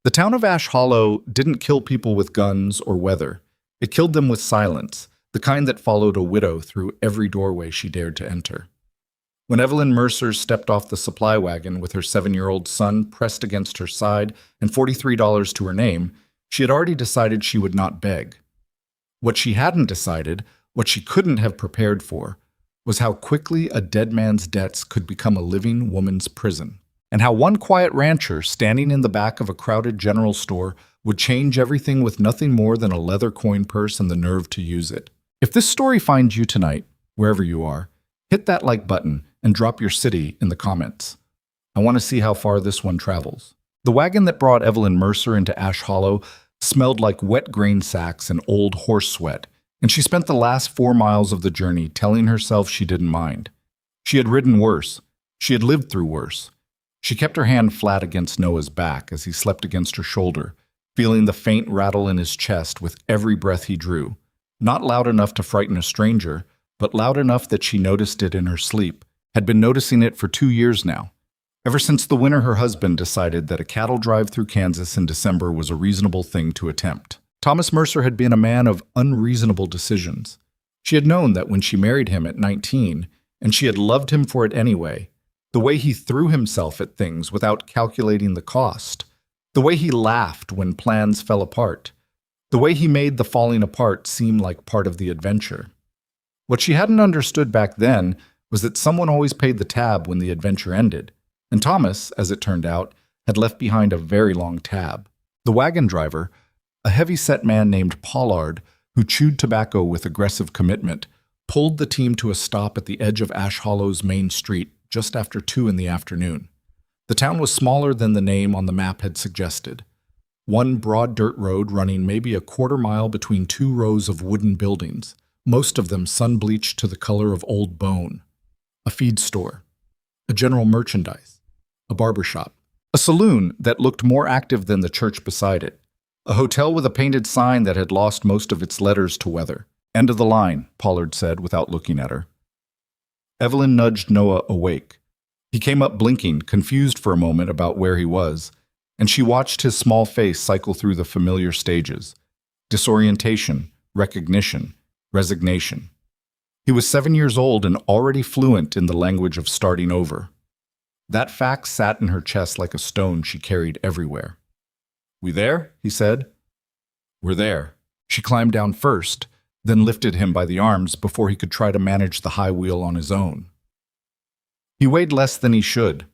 The town of Ash Hollow didn't kill people with guns or weather. It killed them with silence, the kind that followed a widow through every doorway she dared to enter. When Evelyn Mercer stepped off the supply wagon with her 7-year-old son pressed against her side and $43 to her name, she had already decided she would not beg. What she hadn't decided, what she couldn't have prepared for, was how quickly a dead man's debts could become a living woman's prison, and how one quiet rancher standing in the back of a crowded general store would change everything with nothing more than a leather coin purse and the nerve to use it. If this story finds you tonight, wherever you are, hit that like button and drop your city in the comments. I want to see how far this one travels. The wagon that brought Evelyn Mercer into Ash Hollow smelled like wet grain sacks and old horse sweat, and she spent the last 4 miles of the journey telling herself she didn't mind. She had ridden worse. She had lived through worse. She kept her hand flat against Noah's back as he slept against her shoulder, feeling the faint rattle in his chest with every breath he drew. Not loud enough to frighten a stranger, but loud enough that she noticed it in her sleep, had been noticing it for 2 years now. Ever since the winter her husband decided that a cattle drive through Kansas in December was a reasonable thing to attempt. Thomas Mercer had been a man of unreasonable decisions. She had known that when she married him at 19, and she had loved him for it anyway, the way he threw himself at things without calculating the cost, the way he laughed when plans fell apart, the way he made the falling apart seem like part of the adventure. What she hadn't understood back then was that someone always paid the tab when the adventure ended, and Thomas, as it turned out, had left behind a very long tab. The wagon driver, a heavy-set man named Pollard, who chewed tobacco with aggressive commitment, pulled the team to a stop at the edge of Ash Hollow's main street just after 2 in the afternoon. The town was smaller than the name on the map had suggested. One broad dirt road running maybe a quarter mile between 2 rows of wooden buildings, most of them sun-bleached to the color of old bone. A feed store, a general merchandise, a barber shop, a saloon that looked more active than the church beside it, a hotel with a painted sign that had lost most of its letters to weather. "End of the line," Pollard said without looking at her. Evelyn nudged Noah awake. He came up blinking, confused for a moment about where he was, and she watched his small face cycle through the familiar stages: disorientation, recognition, resignation. He was 7 years old and already fluent in the language of starting over. That fact sat in her chest like a stone she carried everywhere. "We there?" he said. "We're there." She climbed down first, then lifted him by the arms before he could try to manage the high wheel on his own. He weighed less than he should.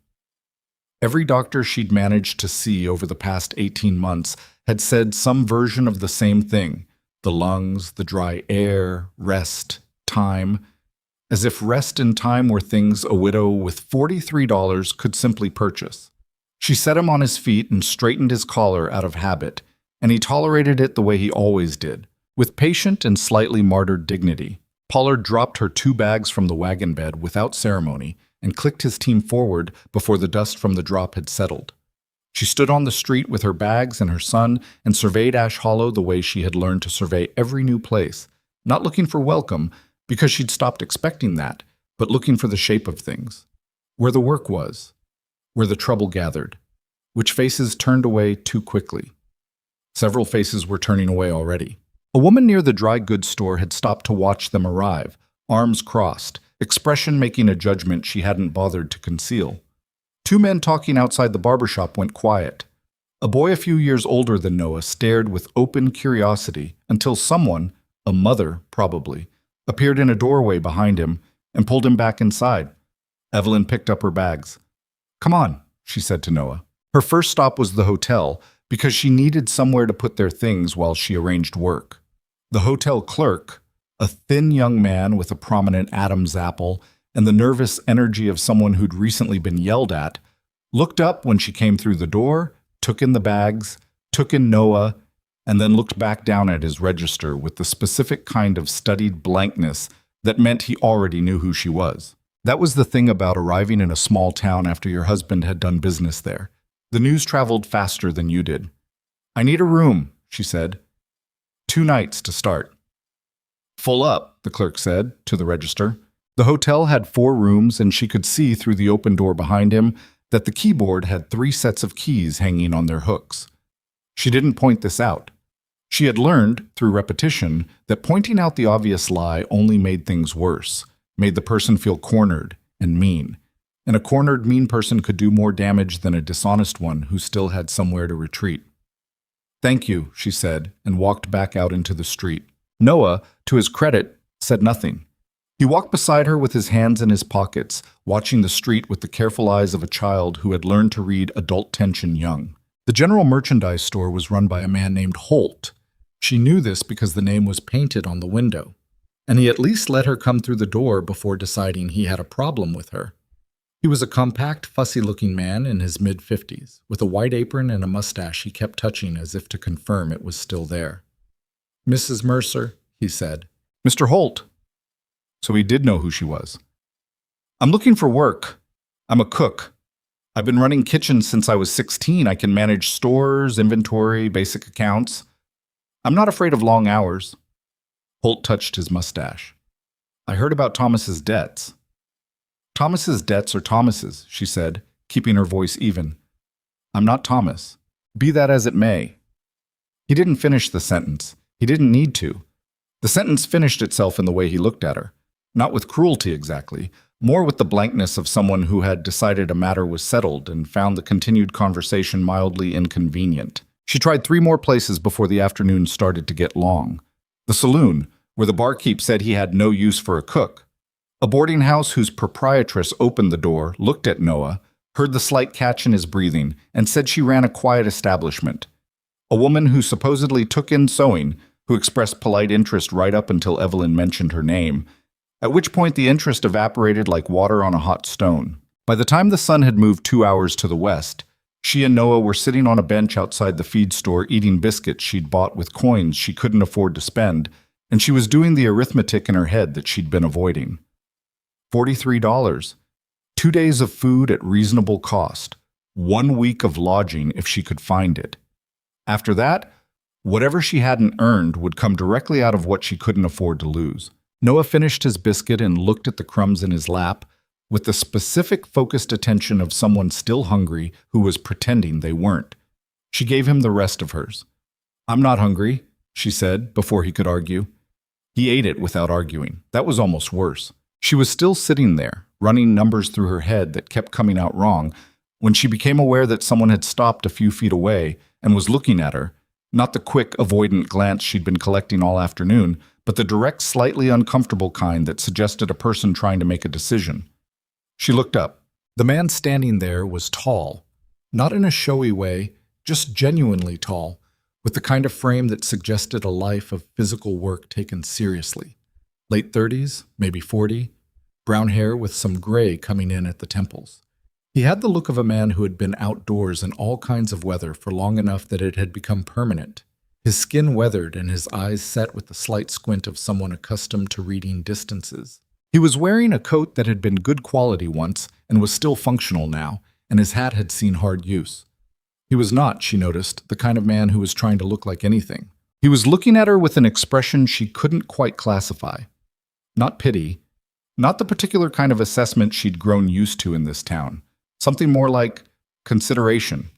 Every doctor she'd managed to see over the past 18 months had said some version of the same thing: the lungs, the dry air, rest, time, as if rest and time were things a widow with $43 could simply purchase. She set him on his feet and straightened his collar out of habit, and he tolerated it the way he always did, with patient and slightly martyred dignity. Pollard dropped her 2 bags from the wagon bed without ceremony and clicked his team forward before the dust from the drop had settled. She stood on the street with her bags and her son and surveyed Ash Hollow the way she had learned to survey every new place, not looking for welcome, because she'd stopped expecting that, but looking for the shape of things. Where the work was, where the trouble gathered, which faces turned away too quickly. Several faces were turning away already. A woman near the dry goods store had stopped to watch them arrive, arms crossed, expression making a judgment she hadn't bothered to conceal. 2 men talking outside the barbershop went quiet. A boy a few years older than Noah stared with open curiosity until someone, a mother probably, appeared in a doorway behind him and pulled him back inside. Evelyn picked up her bags. "Come on," she said to Noah. Her first stop was the hotel because she needed somewhere to put their things while she arranged work. The hotel clerk, a thin young man with a prominent Adam's apple and the nervous energy of someone who'd recently been yelled at, looked up when she came through the door, took in the bags, took in Noah, and then looked back down at his register with the specific kind of studied blankness that meant he already knew who she was. That was the thing about arriving in a small town after your husband had done business there. The news traveled faster than you did. "I need a room," she said. 2 nights to start. "Full up," the clerk said, to the register. The hotel had 4 rooms, and she could see through the open door behind him that the keyboard had 3 sets of keys hanging on their hooks. She didn't point this out. She had learned, through repetition, that pointing out the obvious lie only made things worse, made the person feel cornered and mean. And a cornered, mean person could do more damage than a dishonest one who still had somewhere to retreat. "Thank you," she said, and walked back out into the street. Noah, to his credit, said nothing. He walked beside her with his hands in his pockets, watching the street with the careful eyes of a child who had learned to read adult tension young. The general merchandise store was run by a man named Holt. She knew this because the name was painted on the window, and he at least let her come through the door before deciding he had a problem with her. He was a compact, fussy-looking man in his mid-50s, with a white apron and a mustache he kept touching as if to confirm it was still there. "Mrs. Mercer," he said. "Mr. Holt." So he did know who she was. "I'm looking for work. I'm a cook. I've been running kitchens since I was 16. I can manage stores, inventory, basic accounts. I'm not afraid of long hours." Holt touched his mustache. "I heard about Thomas's debts." "Thomas's debts are Thomas's," she said, keeping her voice even. "I'm not Thomas. Be that as it may." He didn't finish the sentence. He didn't need to. The sentence finished itself in the way he looked at her. Not with cruelty exactly, more with the blankness of someone who had decided a matter was settled and found the continued conversation mildly inconvenient. She tried 3 more places before the afternoon started to get long. The saloon, where the barkeep said he had no use for a cook. A boarding house whose proprietress opened the door, looked at Noah, heard the slight catch in his breathing, and said she ran a quiet establishment. A woman who supposedly took in sewing, who expressed polite interest right up until Evelyn mentioned her name, at which point the interest evaporated like water on a hot stone. By the time the sun had moved 2 hours to the west, she and Noah were sitting on a bench outside the feed store eating biscuits she'd bought with coins she couldn't afford to spend, and she was doing the arithmetic in her head that she'd been avoiding. $43. 2 days of food at reasonable cost. 1 week of lodging if she could find it. After that, whatever she hadn't earned would come directly out of what she couldn't afford to lose. Noah finished his biscuit and looked at the crumbs in his lap with the specific focused attention of someone still hungry who was pretending they weren't. She gave him the rest of hers. "I'm not hungry," she said before he could argue. He ate it without arguing. That was almost worse. She was still sitting there, running numbers through her head that kept coming out wrong, when she became aware that someone had stopped a few feet away and was looking at her, not the quick, avoidant glance she'd been collecting all afternoon, but the direct, slightly uncomfortable kind that suggested a person trying to make a decision. She looked up. The man standing there was tall, not in a showy way, just genuinely tall, with the kind of frame that suggested a life of physical work taken seriously. Late 30s, maybe 40, brown hair with some gray coming in at the temples. He had the look of a man who had been outdoors in all kinds of weather for long enough that it had become permanent. His skin weathered and his eyes set with the slight squint of someone accustomed to reading distances. He was wearing a coat that had been good quality once and was still functional now, and his hat had seen hard use. He was not, she noticed, the kind of man who was trying to look like anything. He was looking at her with an expression she couldn't quite classify. Not pity, not the particular kind of assessment she'd grown used to in this town. Something more like consideration,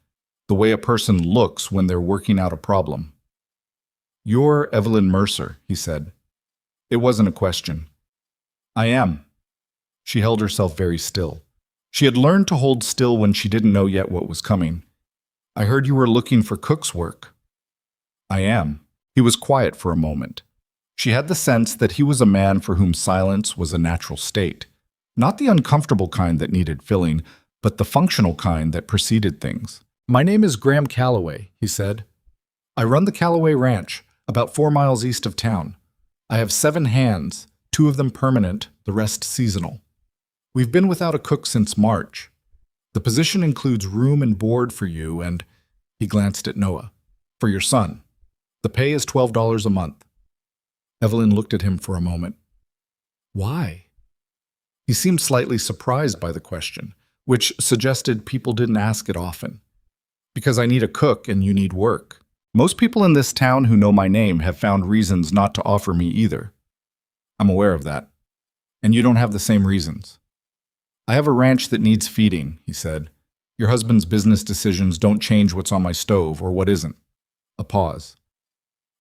the way a person looks when they're working out a problem. "You're Evelyn Mercer," he said. It wasn't a question. "I am." She held herself very still. She had learned to hold still when she didn't know yet what was coming. "I heard you were looking for cook's work." "I am." He was quiet for a moment. She had the sense that he was a man for whom silence was a natural state. Not the uncomfortable kind that needed filling, but the functional kind that preceded things. "My name is Graham Calloway," he said. "I run the Calloway Ranch, about 4 miles east of town. I have 7 hands, 2 of them permanent, the rest seasonal. We've been without a cook since March. The position includes room and board for you and," he glanced at Noah, "for your son. The pay is $12 a month." Evelyn looked at him for a moment. "Why?" He seemed slightly surprised by the question, which suggested people didn't ask it often. "Because I need a cook and you need work. Most people in this town who know my name have found reasons not to offer me either." "I'm aware of that. And you don't have the same reasons." "I have a ranch that needs feeding," he said. "Your husband's business decisions don't change what's on my stove or what isn't." A pause.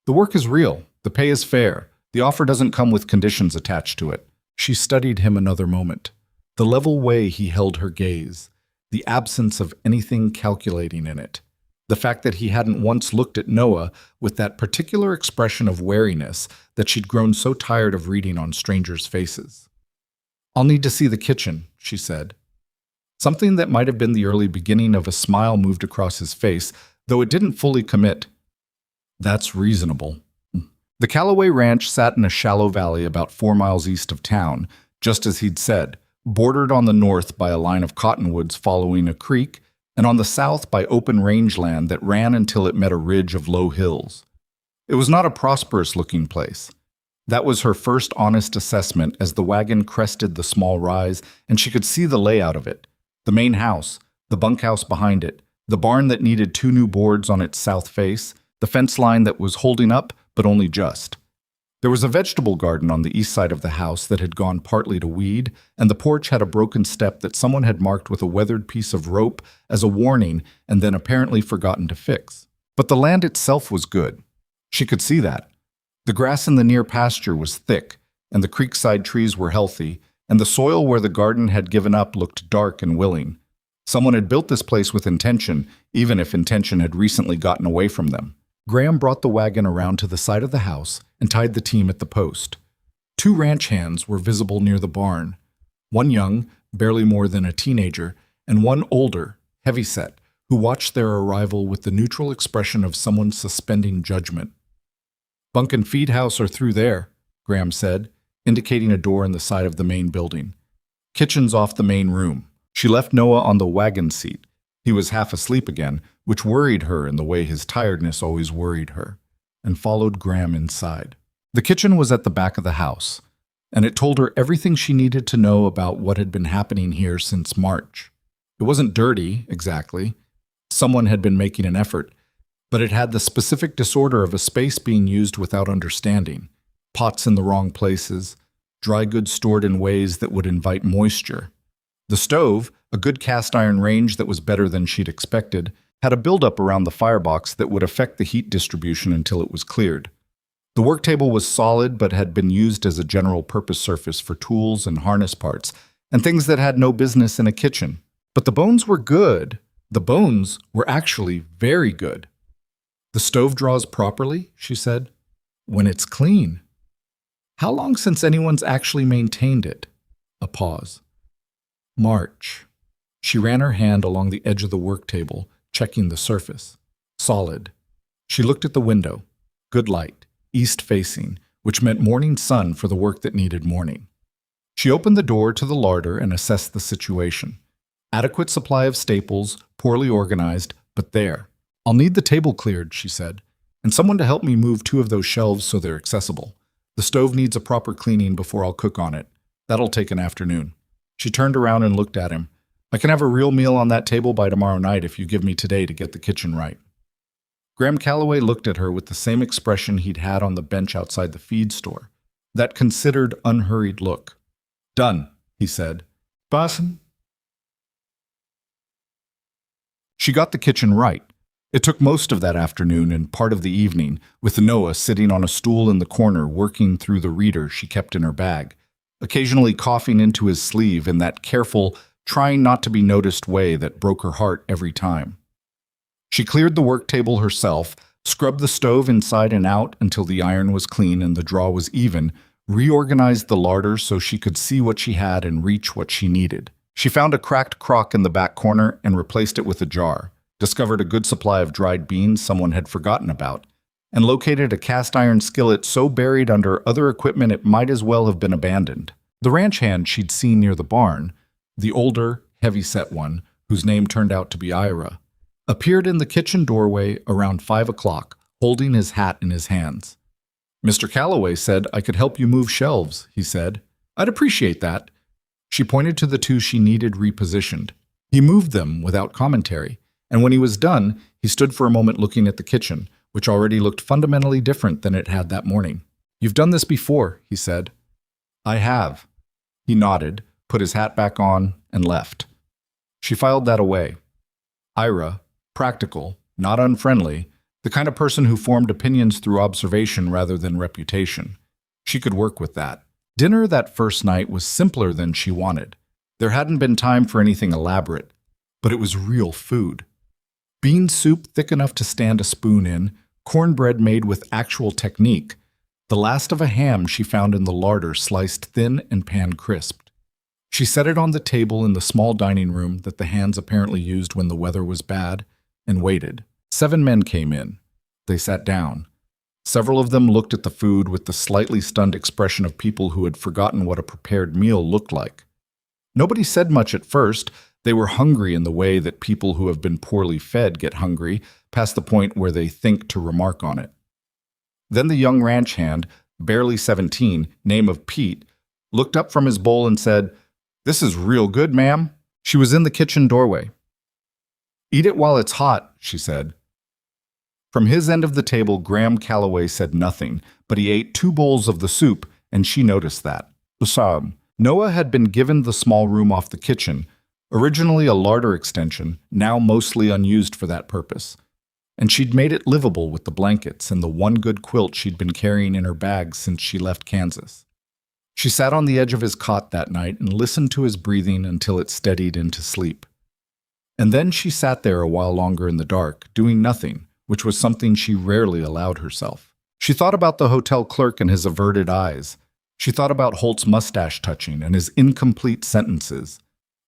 The work is real. The pay is fair. The offer doesn't come with conditions attached to it. She studied him another moment. The level way he held her gaze, the absence of anything calculating in it. The fact that he hadn't once looked at Noah with that particular expression of wariness that she'd grown so tired of reading on strangers' faces. "I'll need to see the kitchen," she said. Something that might have been the early beginning of a smile moved across his face, though it didn't fully commit. "That's reasonable." The Callaway Ranch sat in a shallow valley about 4 miles east of town, just as he'd said, bordered on the north by a line of cottonwoods following a creek, and on the south by open rangeland that ran until it met a ridge of low hills. It was not a prosperous-looking place. That was her first honest assessment as the wagon crested the small rise, and she could see the layout of it. The main house, the bunkhouse behind it, the barn that needed 2 new boards on its south face, the fence line that was holding up, but only just. There was a vegetable garden on the east side of the house that had gone partly to weed, and the porch had a broken step that someone had marked with a weathered piece of rope as a warning and then apparently forgotten to fix. But the land itself was good. She could see that. The grass in the near pasture was thick, and the creekside trees were healthy, and the soil where the garden had given up looked dark and willing. Someone had built this place with intention, even if intention had recently gotten away from them. Graham brought the wagon around to the side of the house and tied the team at the post. 2 ranch hands were visible near the barn. One young, barely more than a teenager, and one older, heavyset, who watched their arrival with the neutral expression of someone suspending judgment. "Bunk and feed house are through there," Graham said, indicating a door in the side of the main building. "Kitchen's off the main room." She left Noah on the wagon seat. He was half asleep again, which worried her in the way his tiredness always worried her, and followed Graham inside. The kitchen was at the back of the house, and it told her everything she needed to know about what had been happening here since March. It wasn't dirty, exactly. Someone had been making an effort, but it had the specific disorder of a space being used without understanding. Pots in the wrong places, dry goods stored in ways that would invite moisture. The stove, a good cast iron range that was better than she'd expected, had a buildup around the firebox that would affect the heat distribution until it was cleared. The work table was solid but had been used as a general-purpose surface for tools and harness parts, and things that had no business in a kitchen. But the bones were good. The bones were actually very good. "The stove draws properly," she said, "when it's clean." "How long since anyone's actually maintained it?" A pause. "March." She ran her hand along the edge of the work table, checking the surface. Solid. She looked at the window. Good light, east-facing, which meant morning sun for the work that needed morning. She opened the door to the larder and assessed the situation. Adequate supply of staples, poorly organized, but there. "I'll need the table cleared," she said, "and someone to help me move 2 of those shelves so they're accessible. The stove needs a proper cleaning before I'll cook on it. That'll take an afternoon." She turned around and looked at him. "I can have a real meal on that table by tomorrow night if you give me today to get the kitchen right." Graham Callaway looked at her with the same expression he'd had on the bench outside the feed store. That considered, unhurried look. "Done," he said. "Bosun?" She got the kitchen right. It took most of that afternoon and part of the evening, with Noah sitting on a stool in the corner working through the reader she kept in her bag, occasionally coughing into his sleeve in that careful, trying not to be noticed way that broke her heart every time. She cleared the work table herself, scrubbed the stove inside and out until the iron was clean and the draw was even, reorganized the larder so she could see what she had and reach what she needed. She found a cracked crock in the back corner and replaced it with a jar, discovered a good supply of dried beans someone had forgotten about, and located a cast iron skillet so buried under other equipment it might as well have been abandoned. The ranch hand she'd seen near the barn, the older, heavy-set one, whose name turned out to be Ira, appeared in the kitchen doorway around 5 o'clock, holding his hat in his hands. "Mr. Callaway said I could help you move shelves," he said. "I'd appreciate that." She pointed to the 2 she needed repositioned. He moved them without commentary, and when he was done, he stood for a moment looking at the kitchen, which already looked fundamentally different than it had that morning. "You've done this before," he said. "I have." He nodded, put his hat back on, and left. She filed that away. Ira, practical, not unfriendly, The kind of person who formed opinions through observation rather than reputation. She could work with that. Dinner that first night was simpler than she wanted. There hadn't been time for anything elaborate, but it was real food. Bean soup thick enough to stand a spoon in, cornbread made with actual technique, the last of a ham she found in the larder sliced thin and pan-crisped. She set it on the table in the small dining room that the hands apparently used when the weather was bad, and waited. 7 men came in. They sat down. Several of them looked at the food with the slightly stunned expression of people who had forgotten what a prepared meal looked like. Nobody said much at first. They were hungry in the way that people who have been poorly fed get hungry, past the point where they think to remark on it. Then the young ranch hand, barely 17, name of Pete, looked up from his bowl and said, "This is real good, ma'am." She was in the kitchen doorway. "Eat it while it's hot," she said. From his end of the table, Graham Calloway said nothing, but he ate 2 bowls of the soup, and she noticed that. Noah had been given the small room off the kitchen, originally a larder extension, now mostly unused for that purpose. And she'd made it livable with the blankets and the one good quilt she'd been carrying in her bag since she left Kansas. She sat on the edge of his cot that night and listened to his breathing until it steadied into sleep. And then she sat there a while longer in the dark, doing nothing, which was something she rarely allowed herself. She thought about the hotel clerk and his averted eyes. She thought about Holt's mustache touching and his incomplete sentences.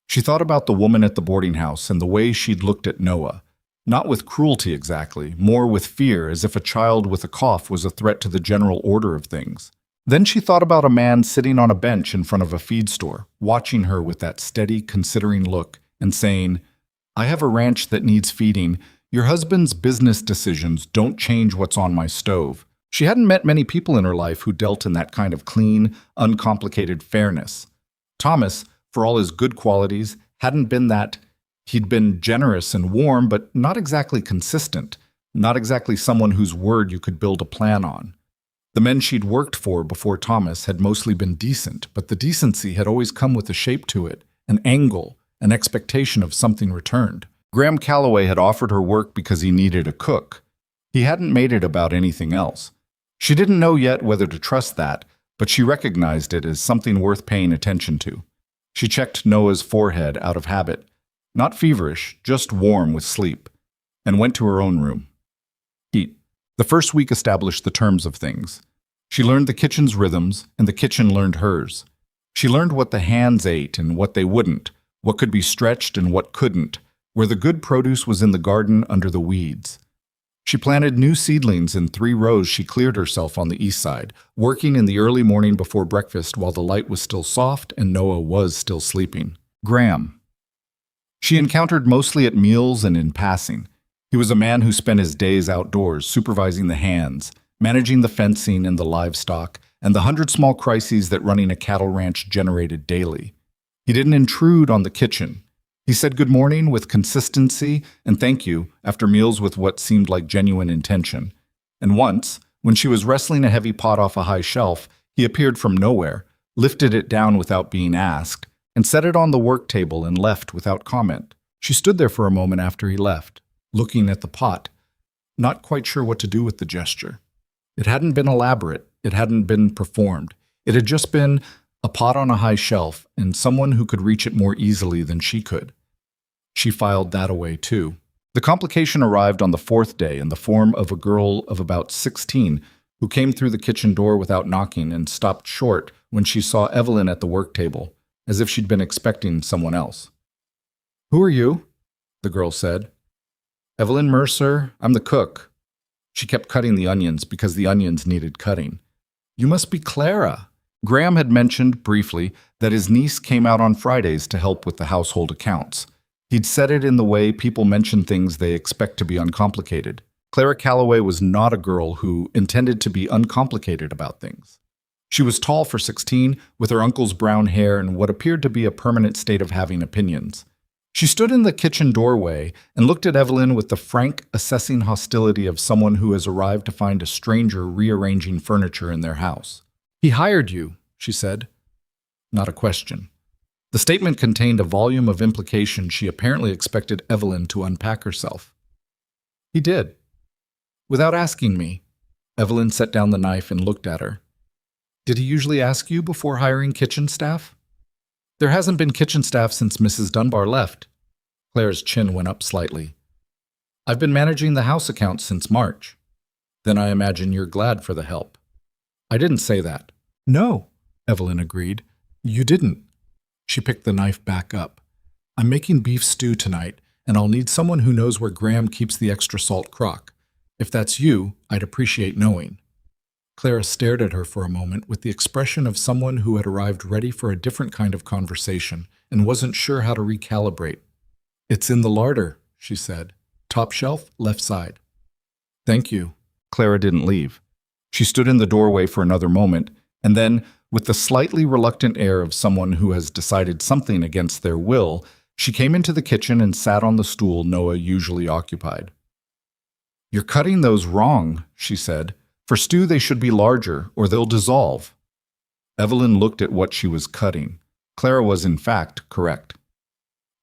She thought about the woman at the boarding house and the way she'd looked at Noah. Not with cruelty exactly, more with fear, as if a child with a cough was a threat to the general order of things. Then she thought about a man sitting on a bench in front of a feed store, watching her with that steady, considering look, and saying, "I have a ranch that needs feeding. Your husband's business decisions don't change what's on my stove." She hadn't met many people in her life who dealt in that kind of clean, uncomplicated fairness. Thomas, for all his good qualities, hadn't been that. He'd been generous and warm, but not exactly consistent, not exactly someone whose word you could build a plan on. The men she'd worked for before Thomas had mostly been decent, but the decency had always come with a shape to it, an angle, an expectation of something returned. Graham Calloway had offered her work because he needed a cook. He hadn't made it about anything else. She didn't know yet whether to trust that, but she recognized it as something worth paying attention to. She checked Noah's forehead out of habit, not feverish, just warm with sleep, and went to her own room. Heat. The first week established the terms of things. She learned the kitchen's rhythms, and the kitchen learned hers. She learned what the hands ate and what they wouldn't, what could be stretched and what couldn't, where the good produce was in the garden under the weeds. She planted new seedlings in 3 rows she cleared herself on the east side, working in the early morning before breakfast while the light was still soft and Noah was still sleeping. Graham. She encountered mostly at meals and in passing. He was a man who spent his days outdoors, supervising the hands, managing the fencing and the livestock, and the 100 small crises that running a cattle ranch generated daily. He didn't intrude on the kitchen. He said good morning with consistency and thank you after meals with what seemed like genuine intention. And once, when she was wrestling a heavy pot off a high shelf, he appeared from nowhere, lifted it down without being asked, and set it on the work table and left without comment. She stood there for a moment after he left, looking at the pot, not quite sure what to do with the gesture. It hadn't been elaborate, it hadn't been performed. It had just been a pot on a high shelf and someone who could reach it more easily than she could. She filed that away too. The complication arrived on the 4th day in the form of a girl of about 16 who came through the kitchen door without knocking and stopped short when she saw Evelyn at the work table, as if she'd been expecting someone else. "Who are you?" the girl said. "Evelyn Mercer. I'm the cook." She kept cutting the onions because the onions needed cutting. "You must be Clara." Graham had mentioned, briefly, that his niece came out on Fridays to help with the household accounts. He'd said it in the way people mention things they expect to be uncomplicated. Clara Calloway was not a girl who intended to be uncomplicated about things. She was tall for 16, with her uncle's brown hair and what appeared to be a permanent state of having opinions. She stood in the kitchen doorway and looked at Evelyn with the frank, assessing hostility of someone who has arrived to find a stranger rearranging furniture in their house. "He hired you," she said. Not a question. The statement contained a volume of implication she apparently expected Evelyn to unpack herself. "He did." Without asking me. Evelyn set down the knife and looked at her. Did he usually ask you before hiring kitchen staff? There hasn't been kitchen staff since Mrs. Dunbar left. Claire's chin went up slightly. I've been managing the house account since March. Then I imagine you're glad for the help. I didn't say that. No, Evelyn agreed. You didn't. She picked the knife back up. I'm making beef stew tonight, and I'll need someone who knows where Graham keeps the extra salt crock. If that's you, I'd appreciate knowing. Clara stared at her for a moment with the expression of someone who had arrived ready for a different kind of conversation and wasn't sure how to recalibrate. It's in the larder, she said. Top shelf, left side. Thank you. Clara didn't leave. She stood in the doorway for another moment, and then, with the slightly reluctant air of someone who has decided something against their will, she came into the kitchen and sat on the stool Noah usually occupied. You're cutting those wrong, she said. For stew they should be larger, or they'll dissolve. Evelyn looked at what she was cutting. Clara was in fact correct.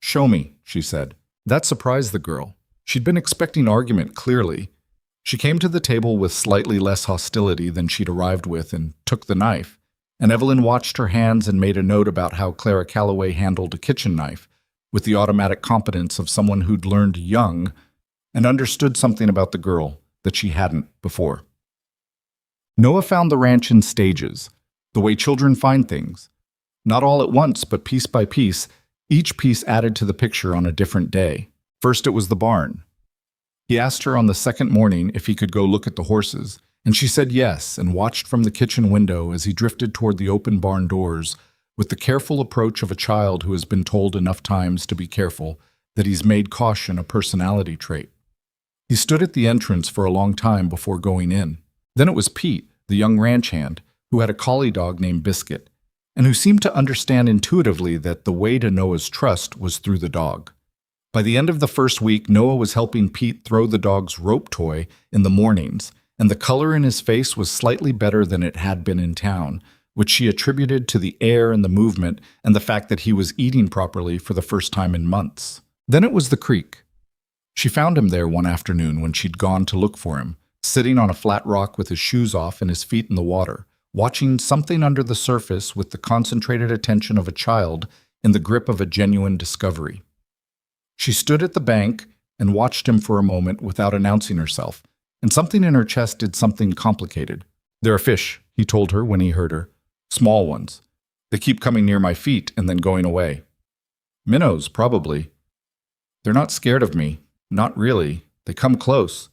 Show me, she said. That surprised the girl. She'd been expecting argument, clearly. She came to the table with slightly less hostility than she'd arrived with and took the knife, and Evelyn watched her hands and made a note about how Clara Calloway handled a kitchen knife, with the automatic competence of someone who'd learned young and understood something about the girl that she hadn't before. Noah found the ranch in stages, the way children find things. Not all at once, but piece by piece, each piece added to the picture on a different day. First it was the barn. He asked her on the second morning if he could go look at the horses, and she said yes and watched from the kitchen window as he drifted toward the open barn doors with the careful approach of a child who has been told enough times to be careful that he's made caution a personality trait. He stood at the entrance for a long time before going in. Then it was Pete, the young ranch hand, who had a collie dog named Biscuit, and who seemed to understand intuitively that the way to Noah's trust was through the dog. By the end of the first week, Noah was helping Pete throw the dog's rope toy in the mornings, and the color in his face was slightly better than it had been in town, which she attributed to the air and the movement and the fact that he was eating properly for the first time in months. Then it was the creek. She found him there one afternoon when she'd gone to look for him, sitting on a flat rock with his shoes off and his feet in the water, watching something under the surface with the concentrated attention of a child in the grip of a genuine discovery. She stood at the bank and watched him for a moment without announcing herself, and something in her chest did something complicated. There are fish, he told her when he heard her. Small ones. They keep coming near my feet and then going away. Minnows, probably. They're not scared of me. Not really. They come close.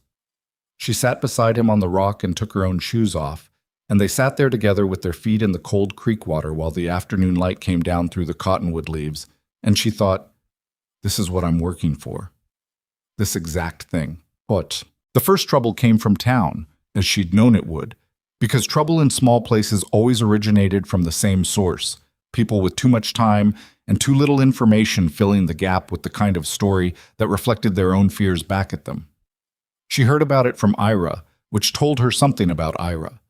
She sat beside him on the rock and took her own shoes off, and they sat there together with their feet in the cold creek water while the afternoon light came down through the cottonwood leaves, and she thought, this is what I'm working for. This exact thing. But the first trouble came from town, as she'd known it would, because trouble in small places always originated from the same source, people with too much time and too little information filling the gap with the kind of story that reflected their own fears back at them. She heard about it from Ira, which told her something about Ira,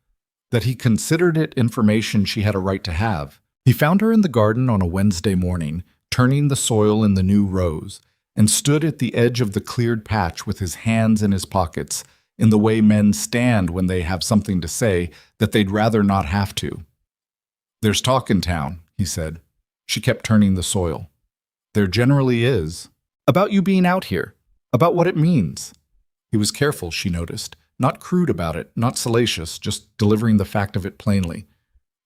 that he considered it information she had a right to have. He found her in the garden on a Wednesday morning, turning the soil in the new rows, and stood at the edge of the cleared patch with his hands in his pockets, in the way men stand when they have something to say that they'd rather not have to. There's talk in town, he said. She kept turning the soil. There generally is. About you being out here. About what it means. He was careful, she noticed. Not crude about it, not salacious, just delivering the fact of it plainly.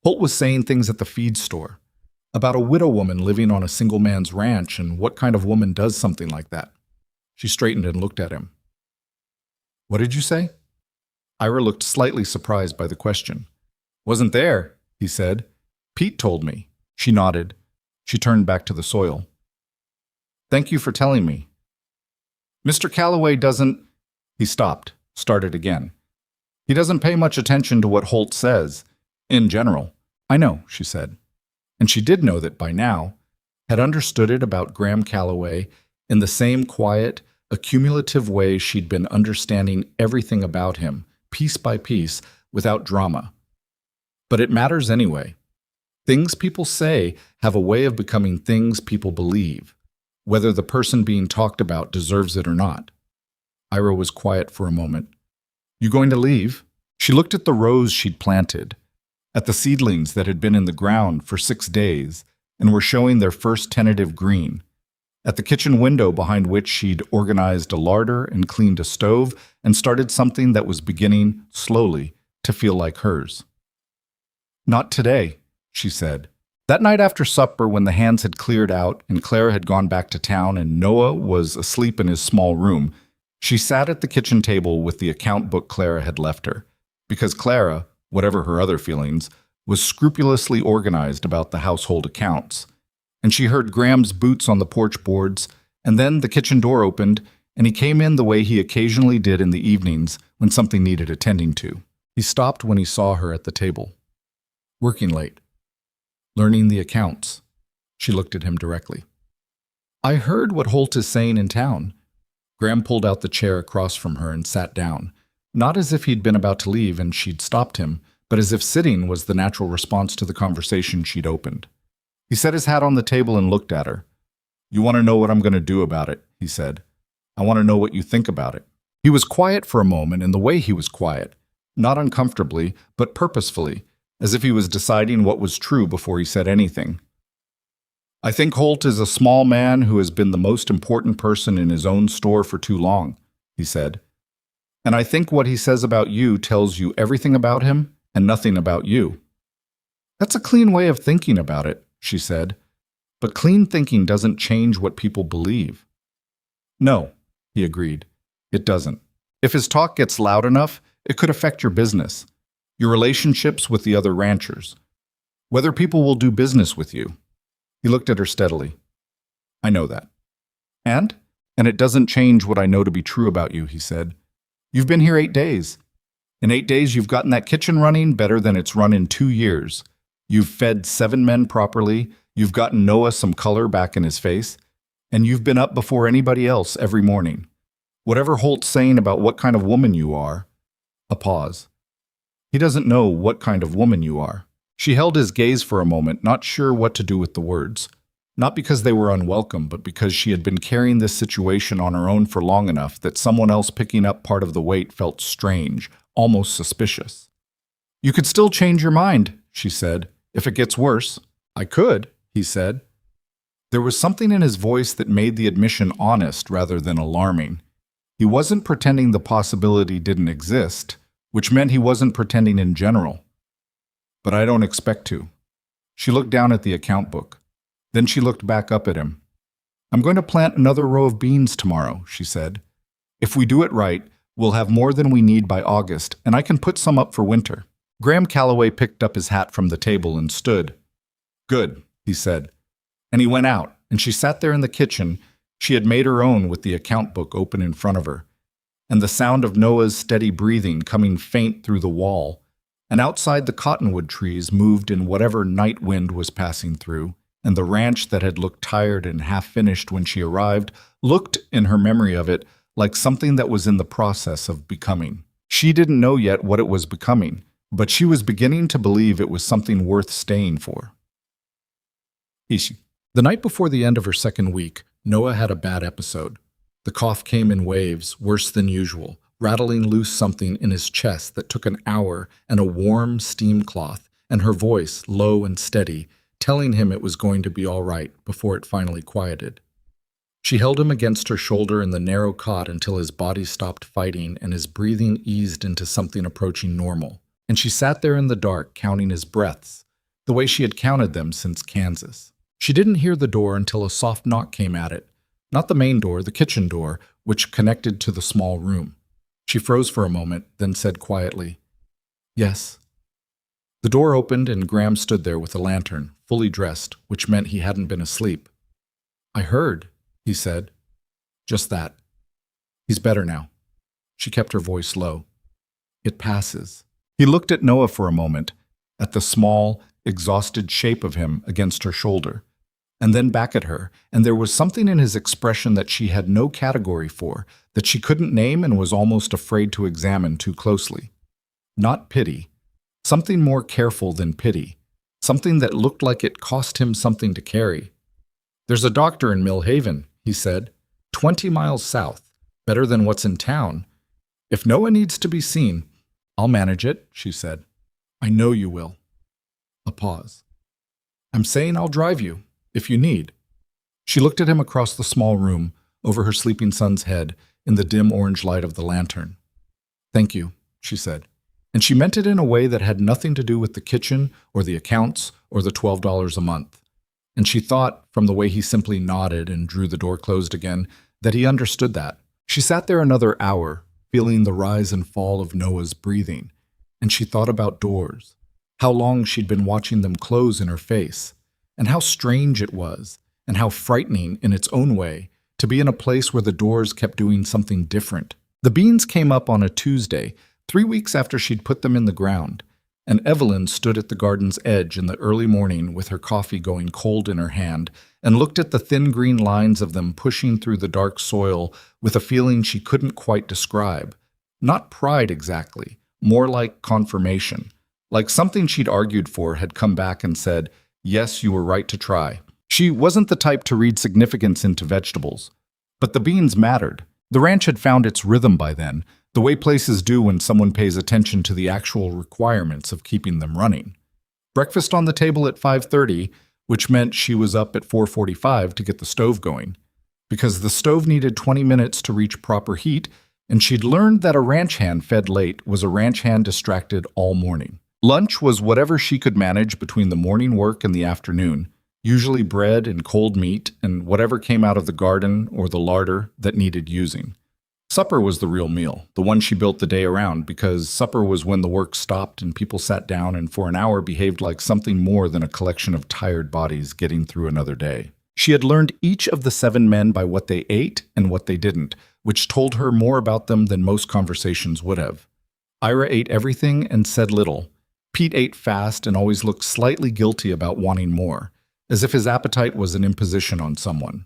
Holt was saying things at the feed store. About a widow woman living on a single man's ranch and what kind of woman does something like that. She straightened and looked at him. What did you say? Ira looked slightly surprised by the question. Wasn't there, he said. Pete told me. She nodded. She turned back to the soil. Thank you for telling me. Mr. Calloway doesn't... He stopped, started again. He doesn't pay much attention to what Holt says, in general. I know, she said. And she did know that by now, had understood it about Graham Calloway in the same quiet, accumulative way she'd been understanding everything about him, piece by piece, without drama. But it matters anyway. Things people say have a way of becoming things people believe, whether the person being talked about deserves it or not. Ira was quiet for a moment. You going to leave? She looked at the rows she'd planted, at the seedlings that had been in the ground for 6 days and were showing their first tentative green, at the kitchen window behind which she'd organized a larder and cleaned a stove and started something that was beginning, slowly, to feel like hers. Not today, she said. That night after supper, when the hands had cleared out and Clara had gone back to town and Noah was asleep in his small room, she sat at the kitchen table with the account book Clara had left her, because Clara, whatever her other feelings, was scrupulously organized about the household accounts. And she heard Graham's boots on the porch boards, and then the kitchen door opened, and he came in the way he occasionally did in the evenings when something needed attending to. He stopped when he saw her at the table. Working late. Learning the accounts. She looked at him directly. I heard what Holt is saying in town. Graham pulled out the chair across from her and sat down, not as if he'd been about to leave and she'd stopped him, but as if sitting was the natural response to the conversation she'd opened. He set his hat on the table and looked at her. You want to know what I'm going to do about it, he said. I want to know what you think about it. He was quiet for a moment in the way he was quiet, not uncomfortably, but purposefully, as if he was deciding what was true before he said anything. I think Holt is a small man who has been the most important person in his own store for too long, he said. And I think what he says about you tells you everything about him and nothing about you. That's a clean way of thinking about it, she said. But clean thinking doesn't change what people believe. No, he agreed. It doesn't. If his talk gets loud enough, it could affect your business, your relationships with the other ranchers, whether people will do business with you. He looked at her steadily. I know that. And it doesn't change what I know to be true about you, he said. You've been here 8 days. In 8 days, you've gotten that kitchen running better than it's run in 2 years. You've fed 7 men properly. You've gotten Noah some color back in his face. And you've been up before anybody else every morning. Whatever Holt's saying about what kind of woman you are. A pause. He doesn't know what kind of woman you are. She held his gaze for a moment, not sure what to do with the words. Not because they were unwelcome, but because she had been carrying this situation on her own for long enough that someone else picking up part of the weight felt strange, almost suspicious. You could still change your mind, she said, if it gets worse. I could, he said. There was something in his voice that made the admission honest rather than alarming. He wasn't pretending the possibility didn't exist, which meant he wasn't pretending in general. But I don't expect to. She looked down at the account book. Then she looked back up at him. I'm going to plant another row of beans tomorrow, she said. If we do it right, we'll have more than we need by August, and I can put some up for winter. Graham Calloway picked up his hat from the table and stood. Good, he said. And he went out, and she sat there in the kitchen. She had made her own with the account book open in front of her, and the sound of Noah's steady breathing coming faint through the wall. And outside the cottonwood trees moved in whatever night wind was passing through, and the ranch that had looked tired and half-finished when she arrived looked, in her memory of it, like something that was in the process of becoming. She didn't know yet what it was becoming, but she was beginning to believe it was something worth staying for. Ishi. The night before the end of her second week, Noah had a bad episode. The cough came in waves, worse than usual, rattling loose something in his chest that took an hour and a warm steam cloth, and her voice, low and steady, telling him it was going to be all right before it finally quieted. She held him against her shoulder in the narrow cot until his body stopped fighting and his breathing eased into something approaching normal, and she sat there in the dark counting his breaths, the way she had counted them since Kansas. She didn't hear the door until a soft knock came at it, not the main door, the kitchen door, which connected to the small room. She froze for a moment, then said quietly, Yes. The door opened and Graham stood there with a lantern, fully dressed, which meant he hadn't been asleep. I heard, he said. Just that. He's better now. She kept her voice low. It passes. He looked at Noah for a moment, at the small, exhausted shape of him against her shoulder, and then back at her, and there was something in his expression that she had no category for, that she couldn't name and was almost afraid to examine too closely. Not pity. Something more careful than pity. Something that looked like it cost him something to carry. There's a doctor in Mill Haven, he said, 20 miles south, better than what's in town. If Noah needs to be seen, I'll manage it, she said. I know you will. A pause. I'm saying I'll drive you, if you need. She looked at him across the small room, over her sleeping son's head, in the dim orange light of the lantern. Thank you, she said. And she meant it in a way that had nothing to do with the kitchen or the accounts or the $12 a month. And she thought, from the way he simply nodded and drew the door closed again, that he understood that. She sat there another hour, feeling the rise and fall of Noah's breathing, and she thought about doors, how long she'd been watching them close in her face, and how strange it was, and how frightening in its own way, to be in a place where the doors kept doing something different. The beans came up on a Tuesday, 3 weeks after she'd put them in the ground, and Evelyn stood at the garden's edge in the early morning with her coffee going cold in her hand and looked at the thin green lines of them pushing through the dark soil with a feeling she couldn't quite describe. Not pride exactly, more like confirmation, like something she'd argued for had come back and said, yes, you were right to try. She wasn't the type to read significance into vegetables, but the beans mattered. The ranch had found its rhythm by then, the way places do when someone pays attention to the actual requirements of keeping them running. Breakfast on the table at 5:30, which meant she was up at 4:45 to get the stove going, because the stove needed 20 minutes to reach proper heat, and she'd learned that a ranch hand fed late was a ranch hand distracted all morning. Lunch was whatever she could manage between the morning work and the afternoon, usually bread and cold meat and whatever came out of the garden or the larder that needed using. Supper was the real meal, the one she built the day around, because supper was when the work stopped and people sat down and for an hour behaved like something more than a collection of tired bodies getting through another day. She had learned each of the 7 men by what they ate and what they didn't, which told her more about them than most conversations would have. Ira ate everything and said little. Pete ate fast and always looked slightly guilty about wanting more, as if his appetite was an imposition on someone.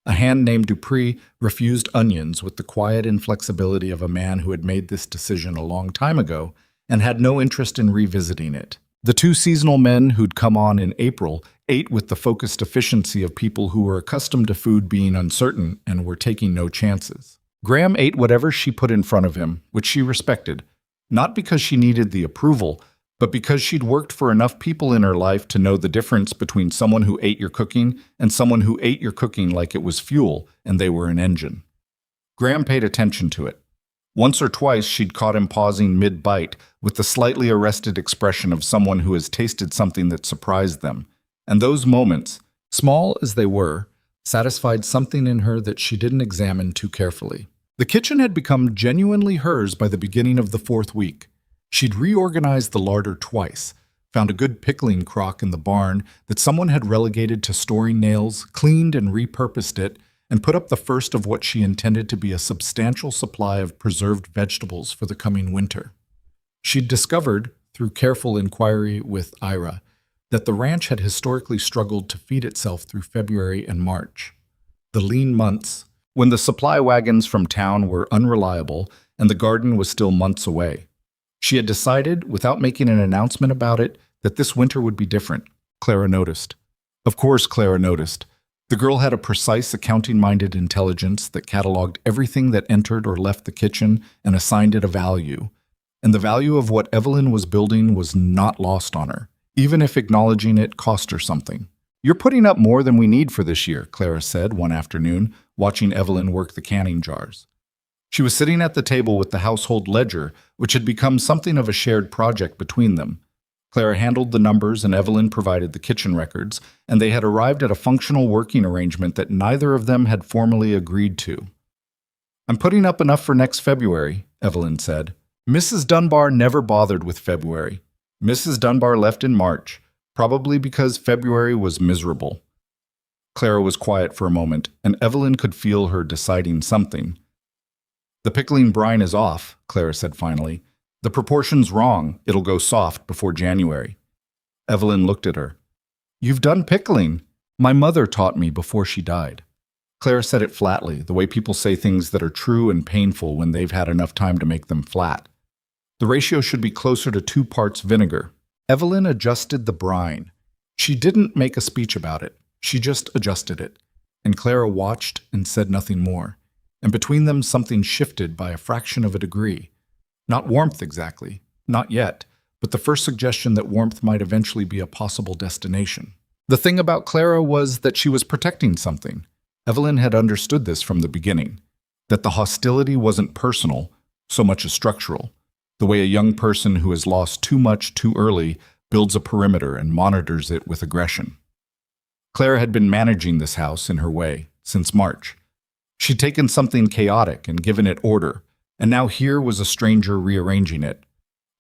A hand named Dupree refused onions with the quiet inflexibility of a man who had made this decision a long time ago and had no interest in revisiting it. The 2 seasonal men who'd come on in April ate with the focused efficiency of people who were accustomed to food being uncertain and were taking no chances. Graham ate whatever she put in front of him, which she respected, not because she needed the approval, but because she'd worked for enough people in her life to know the difference between someone who ate your cooking and someone who ate your cooking like it was fuel and they were an engine. Graham paid attention to it. Once or twice she'd caught him pausing mid-bite with the slightly arrested expression of someone who has tasted something that surprised them, and those moments, small as they were, satisfied something in her that she didn't examine too carefully. The kitchen had become genuinely hers by the beginning of the 4th week. She'd reorganized the larder twice, found a good pickling crock in the barn that someone had relegated to storing nails, cleaned and repurposed it, and put up the first of what she intended to be a substantial supply of preserved vegetables for the coming winter. She'd discovered, through careful inquiry with Ira, that the ranch had historically struggled to feed itself through February and March, the lean months, when the supply wagons from town were unreliable and the garden was still months away. She had decided, without making an announcement about it, that this winter would be different. Clara noticed. Of course Clara noticed. The girl had a precise accounting-minded intelligence that cataloged everything that entered or left the kitchen and assigned it a value. And the value of what Evelyn was building was not lost on her, even if acknowledging it cost her something. You're putting up more than we need for this year, Clara said one afternoon, watching Evelyn work the canning jars. She was sitting at the table with the household ledger, which had become something of a shared project between them. Clara handled the numbers and Evelyn provided the kitchen records, and they had arrived at a functional working arrangement that neither of them had formally agreed to. I'm putting up enough for next February, Evelyn said. Mrs. Dunbar never bothered with February. Mrs. Dunbar left in March, probably because February was miserable. Clara was quiet for a moment, and Evelyn could feel her deciding something. The pickling brine is off, Clara said finally. The proportion's wrong. It'll go soft before January. Evelyn looked at her. You've done pickling. My mother taught me before she died. Clara said it flatly, the way people say things that are true and painful when they've had enough time to make them flat. The ratio should be closer to 2 parts vinegar. Evelyn adjusted the brine. She didn't make a speech about it. She just adjusted it. And Clara watched and said nothing more. and between them something shifted by a fraction of a degree. Not warmth exactly, not yet, but the first suggestion that warmth might eventually be a possible destination. The thing about Clara was that she was protecting something. Evelyn had understood this from the beginning, that the hostility wasn't personal, so much as structural, the way a young person who has lost too much too early builds a perimeter and monitors it with aggression. Clara had been managing this house in her way since March. She'd taken something chaotic and given it order, and now here was a stranger rearranging it.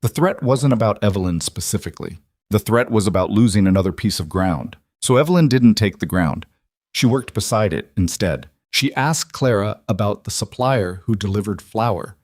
The threat wasn't about Evelyn specifically. The threat was about losing another piece of ground. So Evelyn didn't take the ground. She worked beside it instead. She asked Clara about the supplier who delivered flour,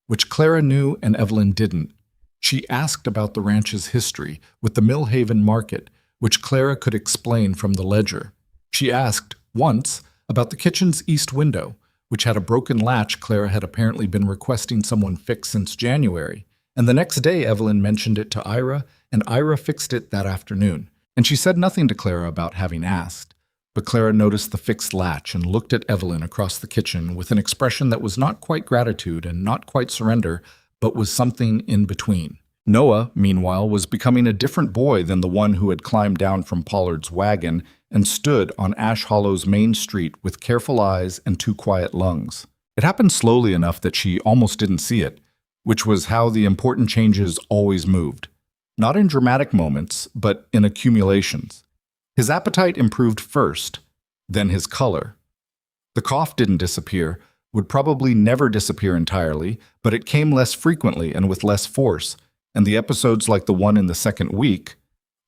which Clara knew and Evelyn didn't. She asked about the ranch's history with the Millhaven market, which Clara could explain from the ledger. She asked, once, about the kitchen's east window, which had a broken latch Clara had apparently been requesting someone fix since January. And the next day Evelyn mentioned it to Ira, and Ira fixed it that afternoon. And she said nothing to Clara about having asked. But Clara noticed the fixed latch and looked at Evelyn across the kitchen with an expression that was not quite gratitude and not quite surrender, but was something in between. Noah, meanwhile, was becoming a different boy than the one who had climbed down from Pollard's wagon and stood on Ash Hollow's main street with careful eyes and two quiet lungs. It happened slowly enough that she almost didn't see it, which was how the important changes always moved. Not in dramatic moments, but in accumulations. His appetite improved first, then his color. The cough didn't disappear, would probably never disappear entirely, but it came less frequently and with less force, and the episodes like the one in the second week,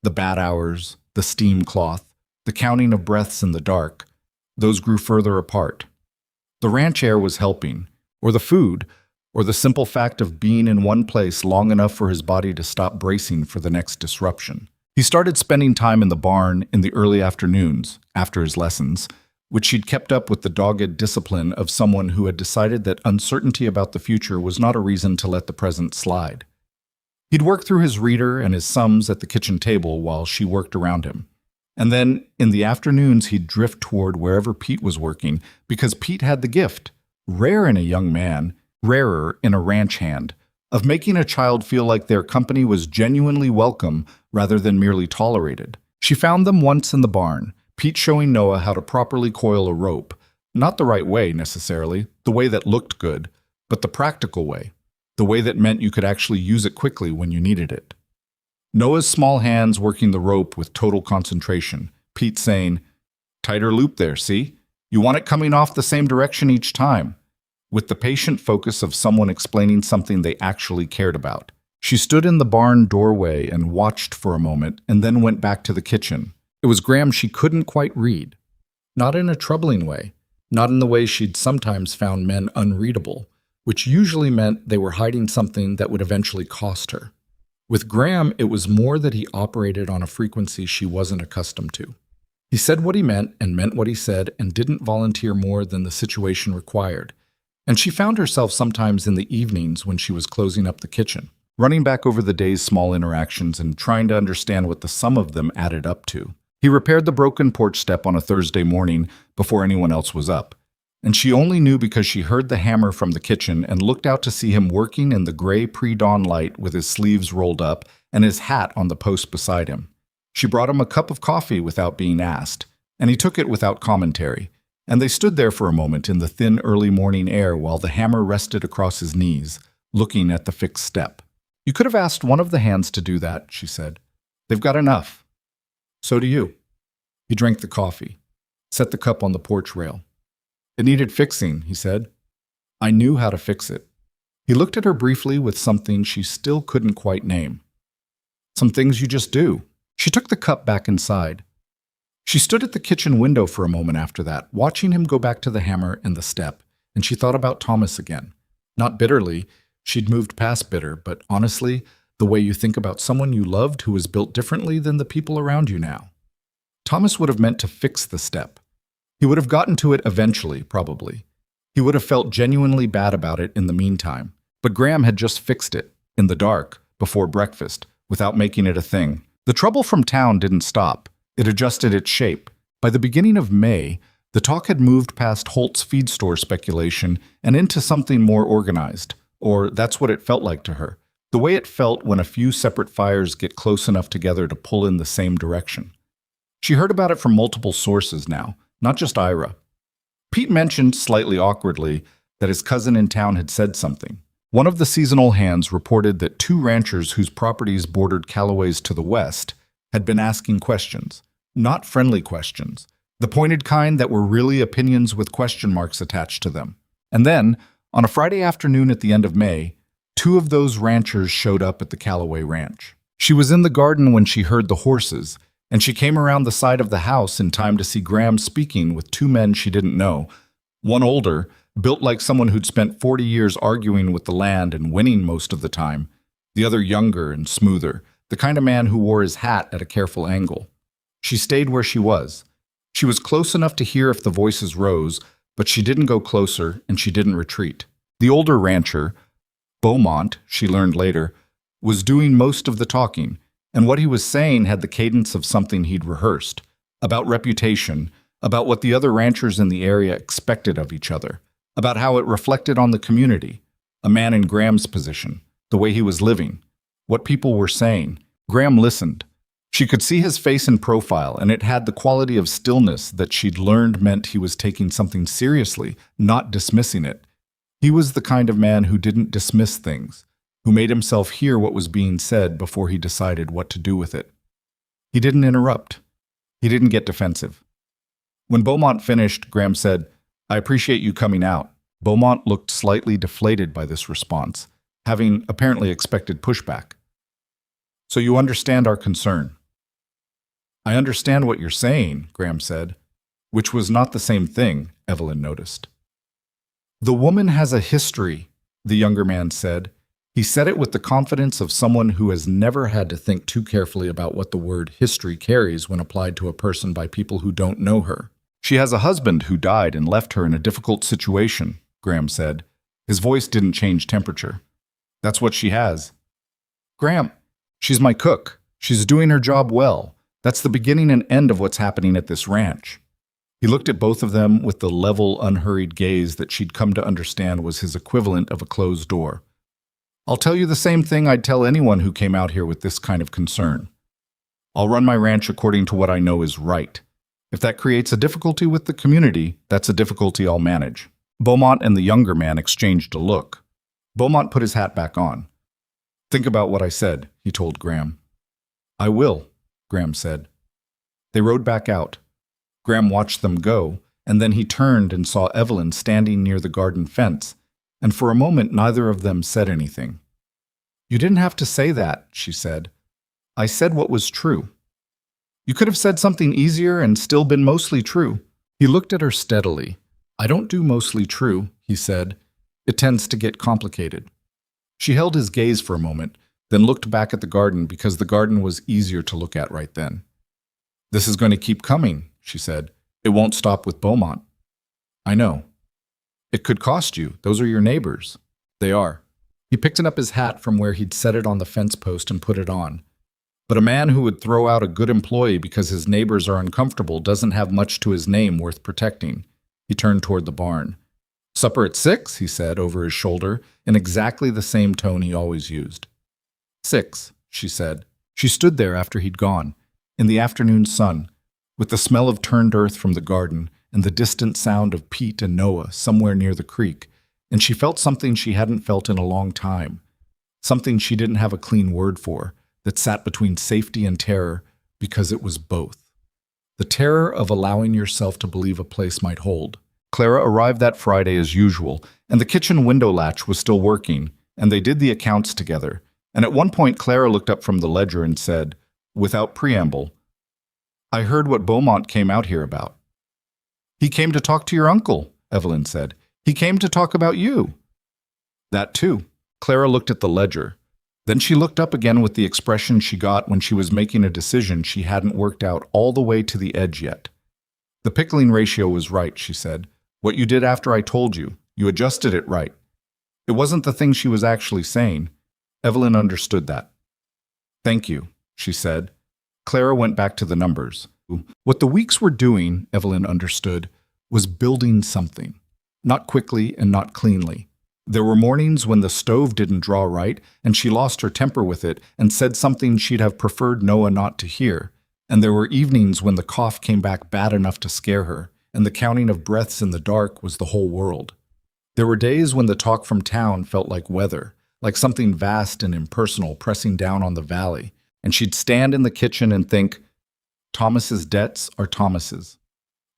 the bad hours, the steam cloth, the counting of breaths in the dark, those grew further apart. The ranch air was helping, or the food, or the simple fact of being in one place long enough for his body to stop bracing for the next disruption. He started spending time in the barn in the early afternoons, after his lessons, which she'd kept up with the dogged discipline of someone who had decided that uncertainty about the future was not a reason to let the present slide. He'd work through his reader and his sums at the kitchen table while she worked around him. And then, in the afternoons, he'd drift toward wherever Pete was working, because Pete had the gift, rare in a young man, rarer in a ranch hand, of making a child feel like their company was genuinely welcome rather than merely tolerated. She found them once in the barn, Pete showing Noah how to properly coil a rope, not the right way necessarily, the way that looked good, but the practical way, the way that meant you could actually use it quickly when you needed it. Noah's small hands working the rope with total concentration, Pete saying, "Tighter loop there, see? You want it coming off the same direction each time," with the patient focus of someone explaining something they actually cared about. She stood in the barn doorway and watched for a moment and then went back to the kitchen. It was Graham she couldn't quite read. Not in a troubling way, not in the way she'd sometimes found men unreadable, which usually meant they were hiding something that would eventually cost her. With Graham, it was more that he operated on a frequency she wasn't accustomed to. He said what he meant and meant what he said and didn't volunteer more than the situation required. And she found herself sometimes in the evenings when she was closing up the kitchen, running back over the day's small interactions and trying to understand what the sum of them added up to. He repaired the broken porch step on a Thursday morning before anyone else was up, and she only knew because she heard the hammer from the kitchen and looked out to see him working in the gray pre-dawn light with his sleeves rolled up and his hat on the post beside him. She brought him a cup of coffee without being asked, and he took it without commentary, and they stood there for a moment in the thin early morning air while the hammer rested across his knees, looking at the fixed step. "You could have asked one of the hands to do that," she said. "They've got enough." "So do you." He drank the coffee, set the cup on the porch rail. "It needed fixing," he said. "I knew how to fix it." He looked at her briefly with something she still couldn't quite name. "Some things you just do." She took the cup back inside. She stood at the kitchen window for a moment after that, watching him go back to the hammer and the step, and she thought about Thomas again. Not bitterly, she'd moved past bitter, but honestly, the way you think about someone you loved who was built differently than the people around you now. Thomas would have meant to fix the step. He would have gotten to it eventually, probably. He would have felt genuinely bad about it in the meantime. But Graham had just fixed it, in the dark, before breakfast, without making it a thing. The trouble from town didn't stop. It adjusted its shape. By the beginning of May, The talk had moved past Holt's feed store speculation and into something more organized, or that's what it felt like to her. The way it felt when a few separate fires get close enough together to pull in the same direction. She heard about it from multiple sources now, not just Ira. Pete mentioned, slightly awkwardly, that his cousin in town had said something. One of the seasonal hands reported that 2 ranchers whose properties bordered Callaway's to the west had been asking questions. Not friendly questions. The pointed kind that were really opinions with question marks attached to them. And then, on a Friday afternoon at the end of May, 2 of those ranchers showed up at the Callaway ranch. She was in the garden when she heard the horses, and she came around the side of the house in time to see Graham speaking with 2 men she didn't know. One older, built like someone who'd spent 40 years arguing with the land and winning most of the time. The other younger and smoother, the kind of man who wore his hat at a careful angle. She stayed where she was. She was close enough to hear if the voices rose, but she didn't go closer and she didn't retreat. The older rancher, Beaumont, she learned later, was doing most of the talking, and what he was saying had the cadence of something he'd rehearsed, about reputation, about what the other ranchers in the area expected of each other, about how it reflected on the community, a man in Graham's position, the way he was living, what people were saying. Graham listened. She could see his face in profile, and it had the quality of stillness that she'd learned meant he was taking something seriously, not dismissing it. He was the kind of man who didn't dismiss things, who made himself hear what was being said before he decided what to do with it. He didn't interrupt. He didn't get defensive. When Beaumont finished, Graham said, "I appreciate you coming out." Beaumont looked slightly deflated by this response, having apparently expected pushback. "So you understand our concern?" "I understand what you're saying," Graham said, which was not the same thing, Evelyn noticed. "The woman has a history," the younger man said. He said it with the confidence of someone who has never had to think too carefully about what the word history carries when applied to a person by people who don't know her. "She has a husband who died and left her in a difficult situation," Graham said. His voice didn't change temperature. "That's what she has." "Graham, she's my cook. She's doing her job well. That's the beginning and end of what's happening at this ranch." He looked at both of them with the level, unhurried gaze that she'd come to understand was his equivalent of a closed door. "I'll tell you the same thing I'd tell anyone who came out here with this kind of concern. I'll run my ranch according to what I know is right. If that creates a difficulty with the community, that's a difficulty I'll manage." Beaumont and the younger man exchanged a look. Beaumont put his hat back on. "Think about what I said," he told Graham. "I will," Graham said. They rode back out. Graham watched them go, and then he turned and saw Evelyn standing near the garden fence, and for a moment neither of them said anything. "You didn't have to say that," she said. "I said what was true. You could have said something easier and still been mostly true." He looked at her steadily. "I don't do mostly true," he said. "It tends to get complicated." She held his gaze for a moment, then looked back at the garden because the garden was easier to look at right then. "This is going to keep coming," she said. "It won't stop with Beaumont." "I know." "It could cost you. Those are your neighbors." "They are." He picked up his hat from where he'd set it on the fence post and put it on. "But a man who would throw out a good employee because his neighbors are uncomfortable doesn't have much to his name worth protecting." He turned toward the barn. "Supper at 6, he said over his shoulder, in exactly the same tone he always used. 6, she said. She stood there after he'd gone, in the afternoon sun, with the smell of turned earth from the garden and the distant sound of Pete and Noah somewhere near the creek, and she felt something she hadn't felt in a long time, something she didn't have a clean word for, that sat between safety and terror because it was both. The terror of allowing yourself to believe a place might hold. Clara arrived that Friday as usual, and the kitchen window latch was still working, and they did the accounts together. And at one point Clara looked up from the ledger and said, without preamble, "I heard what Beaumont came out here about." "He came to talk to your uncle," Evelyn said. "He came to talk about you." "That too." Clara looked at the ledger. Then she looked up again with the expression she got when she was making a decision she hadn't worked out all the way to the edge yet. "The pickling ratio was right," she said. "What you did after I told you, you adjusted it right." It wasn't the thing she was actually saying. Evelyn understood that. "Thank you," she said. Clara went back to the numbers. What the weeks were doing, Evelyn understood, was building something, not quickly and not cleanly. There were mornings when the stove didn't draw right, and she lost her temper with it and said something she'd have preferred Noah not to hear. And there were evenings when the cough came back bad enough to scare her, and the counting of breaths in the dark was the whole world. There were days when the talk from town felt like weather, like something vast and impersonal pressing down on the valley, and she'd stand in the kitchen and think, Thomas's debts are Thomas's.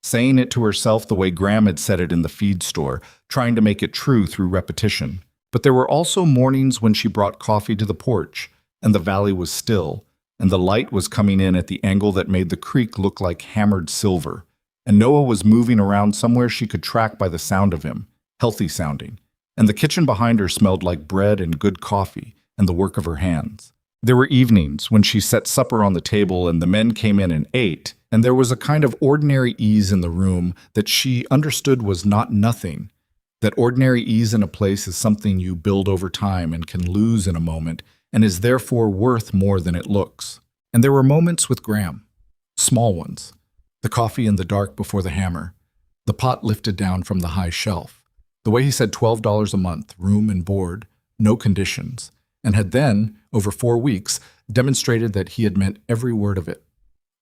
Saying it to herself the way Graham had said it in the feed store, trying to make it true through repetition. But there were also mornings when she brought coffee to the porch, and the valley was still, and the light was coming in at the angle that made the creek look like hammered silver, and Noah was moving around somewhere she could track by the sound of him, healthy sounding, and the kitchen behind her smelled like bread and good coffee and the work of her hands. There were evenings when she set supper on the table and the men came in and ate, and there was a kind of ordinary ease in the room that she understood was not nothing, that ordinary ease in a place is something you build over time and can lose in a moment and is therefore worth more than it looks. And there were moments with Graham, small ones, the coffee in the dark before the hammer, the pot lifted down from the high shelf, the way he said $12 a month, room and board, no conditions, and had then, over 4 weeks, demonstrated that he had meant every word of it.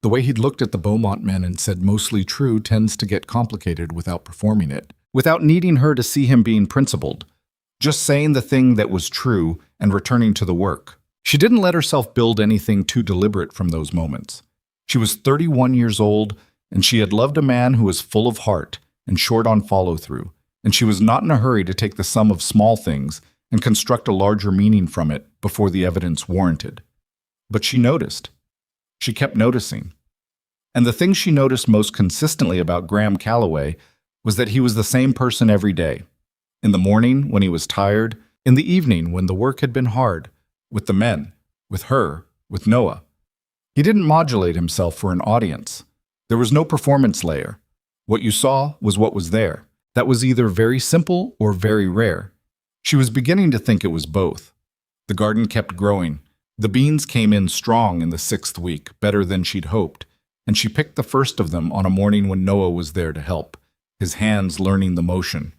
The way he'd looked at the Beaumont men and said mostly true tends to get complicated without performing it, without needing her to see him being principled, just saying the thing that was true and returning to the work. She didn't let herself build anything too deliberate from those moments. She was 31 years old, and she had loved a man who was full of heart and short on follow-through, and she was not in a hurry to take the sum of small things and construct a larger meaning from it before the evidence warranted. But she noticed. She kept noticing. And the thing she noticed most consistently about Graham Calloway was that he was the same person every day. In the morning, when he was tired, in the evening, when the work had been hard, with the men, with her, with Noah. He didn't modulate himself for an audience. There was no performance layer. What you saw was what was there. That was either very simple or very rare. She was beginning to think it was both. The garden kept growing. The beans came in strong in the 6th week, better than she'd hoped, and she picked the first of them on a morning when Noah was there to help, his hands learning the motion,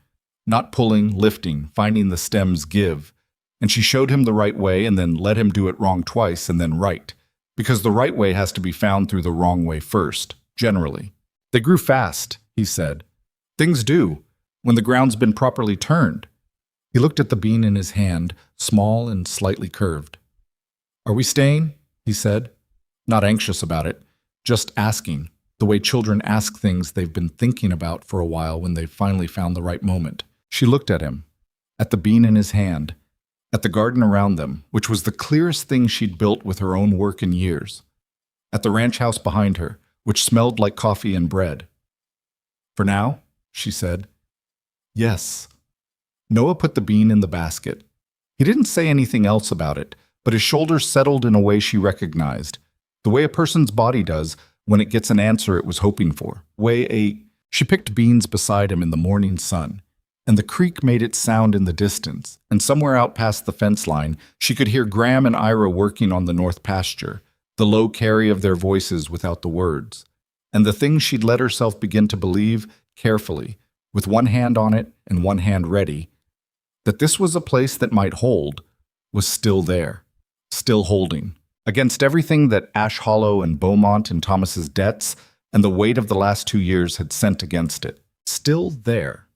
not pulling, lifting, finding the stems give, and she showed him the right way and then let him do it wrong twice and then right, because the right way has to be found through the wrong way first, generally. They grew fast, he said. Things do, when the ground's been properly turned. He looked at the bean in his hand, small and slightly curved. Are we staying? He said, not anxious about it, just asking, the way children ask things they've been thinking about for a while when they've finally found the right moment. She looked at him, at the bean in his hand, at the garden around them, which was the clearest thing she'd built with her own work in years, at the ranch house behind her, which smelled like coffee and bread. For now, she said. Yes. Noah put the bean in the basket. He didn't say anything else about it, but his shoulders settled in a way she recognized, the way a person's body does when it gets an answer it was hoping for. She picked beans beside him in the morning sun, and the creek made its sound in the distance, and somewhere out past the fence line, she could hear Graham and Ira working on the north pasture, the low carry of their voices without the words. And the thing she'd let herself begin to believe, carefully, with one hand on it and one hand ready, that this was a place that might hold, was still there, still holding, against everything that Ash Hollow and Beaumont and Thomas's debts and the weight of the last 2 years had sent against it. Still there.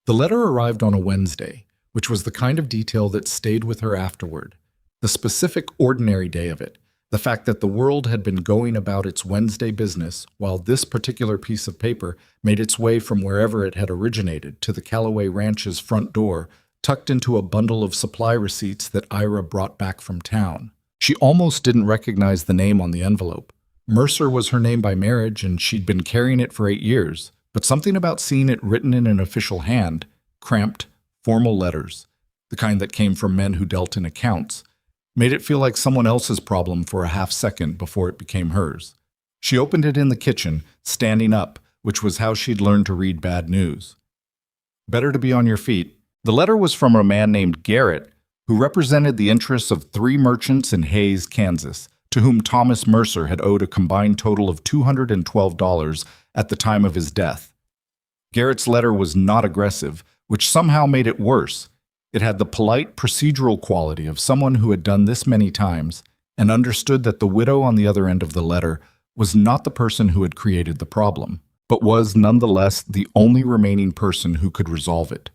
The letter arrived on a Wednesday, which was the kind of detail that stayed with her afterward, the specific ordinary day of it, the fact that the world had been going about its Wednesday business while this particular piece of paper made its way from wherever it had originated to the Calloway Ranch's front door, tucked into a bundle of supply receipts that Ira brought back from town. She almost didn't recognize the name on the envelope. Mercer was her name by marriage, and she'd been carrying it for 8 years, but something about seeing it written in an official hand, cramped, formal letters, the kind that came from men who dealt in accounts, made it feel like someone else's problem for a half second before it became hers. She opened it in the kitchen, standing up, which was how she'd learned to read bad news. Better to be on your feet. The letter was from a man named Garrett, who represented the interests of 3 merchants in Hays, Kansas, to whom Thomas Mercer had owed a combined total of $212 at the time of his death. Garrett's letter was not aggressive, which somehow made it worse. It had the polite, procedural quality of someone who had done this many times and understood that the widow on the other end of the letter was not the person who had created the problem, but was nonetheless the only remaining person who could resolve it.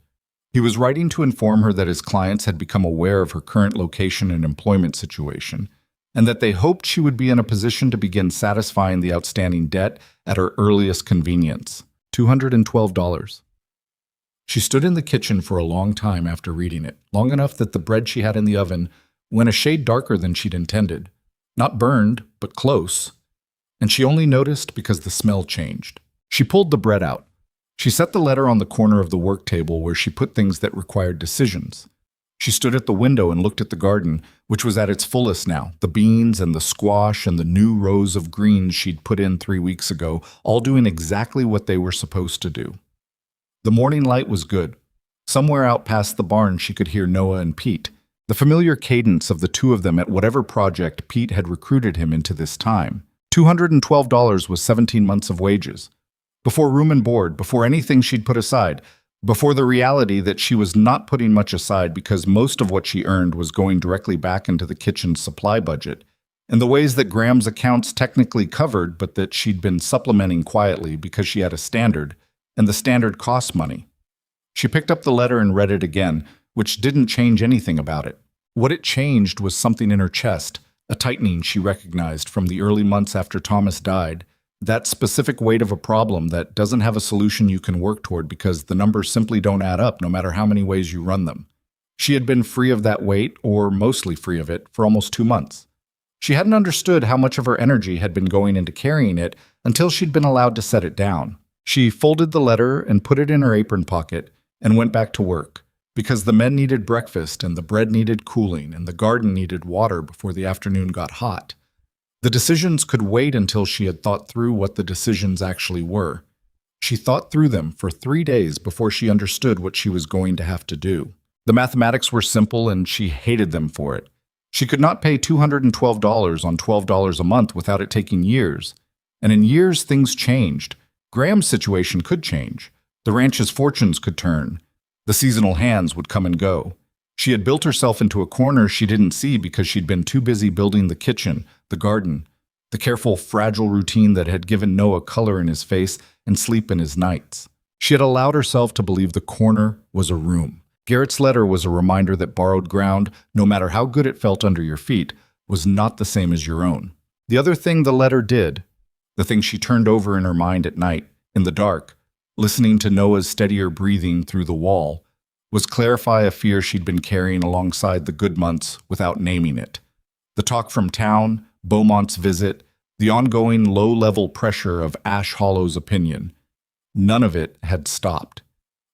He was writing to inform her that his clients had become aware of her current location and employment situation, and that they hoped she would be in a position to begin satisfying the outstanding debt at her earliest convenience. $212. She stood in the kitchen for a long time after reading it, long enough that the bread she had in the oven went a shade darker than she'd intended. Not burned, but close. And she only noticed because the smell changed. She pulled the bread out. She set the letter on the corner of the work table where she put things that required decisions. She stood at the window and looked at the garden, which was at its fullest now, the beans and the squash and the new rows of greens she'd put in 3 weeks ago, all doing exactly what they were supposed to do. The morning light was good. Somewhere out past the barn she could hear Noah and Pete, the familiar cadence of the two of them at whatever project Pete had recruited him into this time. $212 was 17 months of wages. Before room and board, before anything she'd put aside, before the reality that she was not putting much aside because most of what she earned was going directly back into the kitchen's supply budget, in the ways that Graham's accounts technically covered but that she'd been supplementing quietly because she had a standard, and the standard cost money. She picked up the letter and read it again, which didn't change anything about it. What it changed was something in her chest, a tightening she recognized from the early months after Thomas died, that specific weight of a problem that doesn't have a solution you can work toward because the numbers simply don't add up no matter how many ways you run them. She had been free of that weight, or mostly free of it, for almost 2 months. She hadn't understood how much of her energy had been going into carrying it until she'd been allowed to set it down. She folded the letter and put it in her apron pocket and went back to work, because the men needed breakfast and the bread needed cooling and the garden needed water before the afternoon got hot. The decisions could wait until she had thought through what the decisions actually were. She thought through them for 3 days before she understood what she was going to have to do. The mathematics were simple and she hated them for it. She could not pay $212 on $12 a month without it taking years. And in years, things changed. Graham's situation could change. The ranch's fortunes could turn. The seasonal hands would come and go. She had built herself into a corner she didn't see because she'd been too busy building the kitchen, the garden, the careful, fragile routine that had given Noah color in his face and sleep in his nights. She had allowed herself to believe the corner was a room. Garrett's letter was a reminder that borrowed ground, no matter how good it felt under your feet, was not the same as your own. The other thing the letter did, the thing she turned over in her mind at night, in the dark, listening to Noah's steadier breathing through the wall, was clarify a fear she'd been carrying alongside the good months without naming it. The talk from town, Beaumont's visit, the ongoing low-level pressure of Ash Hollow's opinion. None of it had stopped.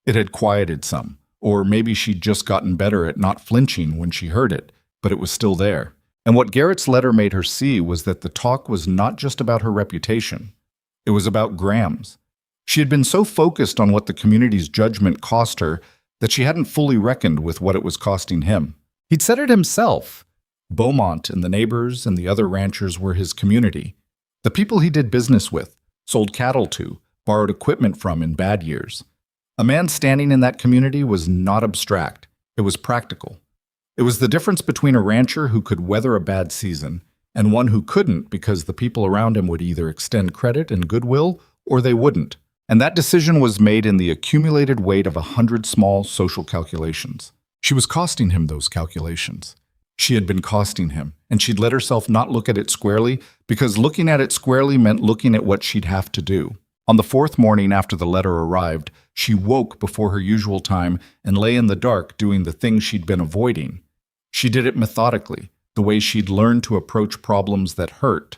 It had quieted some, or maybe she'd just gotten better at not flinching when she heard it, but it was still there. And what Garrett's letter made her see was that the talk was not just about her reputation. It was about Graham's. She had been so focused on what the community's judgment cost her that she hadn't fully reckoned with what it was costing him. He'd said it himself. Beaumont and the neighbors and the other ranchers were his community. The people he did business with, sold cattle to, borrowed equipment from in bad years. A man standing in that community was not abstract. It was practical. It was the difference between a rancher who could weather a bad season and one who couldn't because the people around him would either extend credit and goodwill or they wouldn't. And that decision was made in the accumulated weight of 100 small social calculations. She was costing him those calculations. She had been costing him, and she'd let herself not look at it squarely because looking at it squarely meant looking at what she'd have to do. On the 4th morning after the letter arrived, she woke before her usual time and lay in the dark doing the thing she'd been avoiding. She did it methodically, the way she'd learned to approach problems that hurt.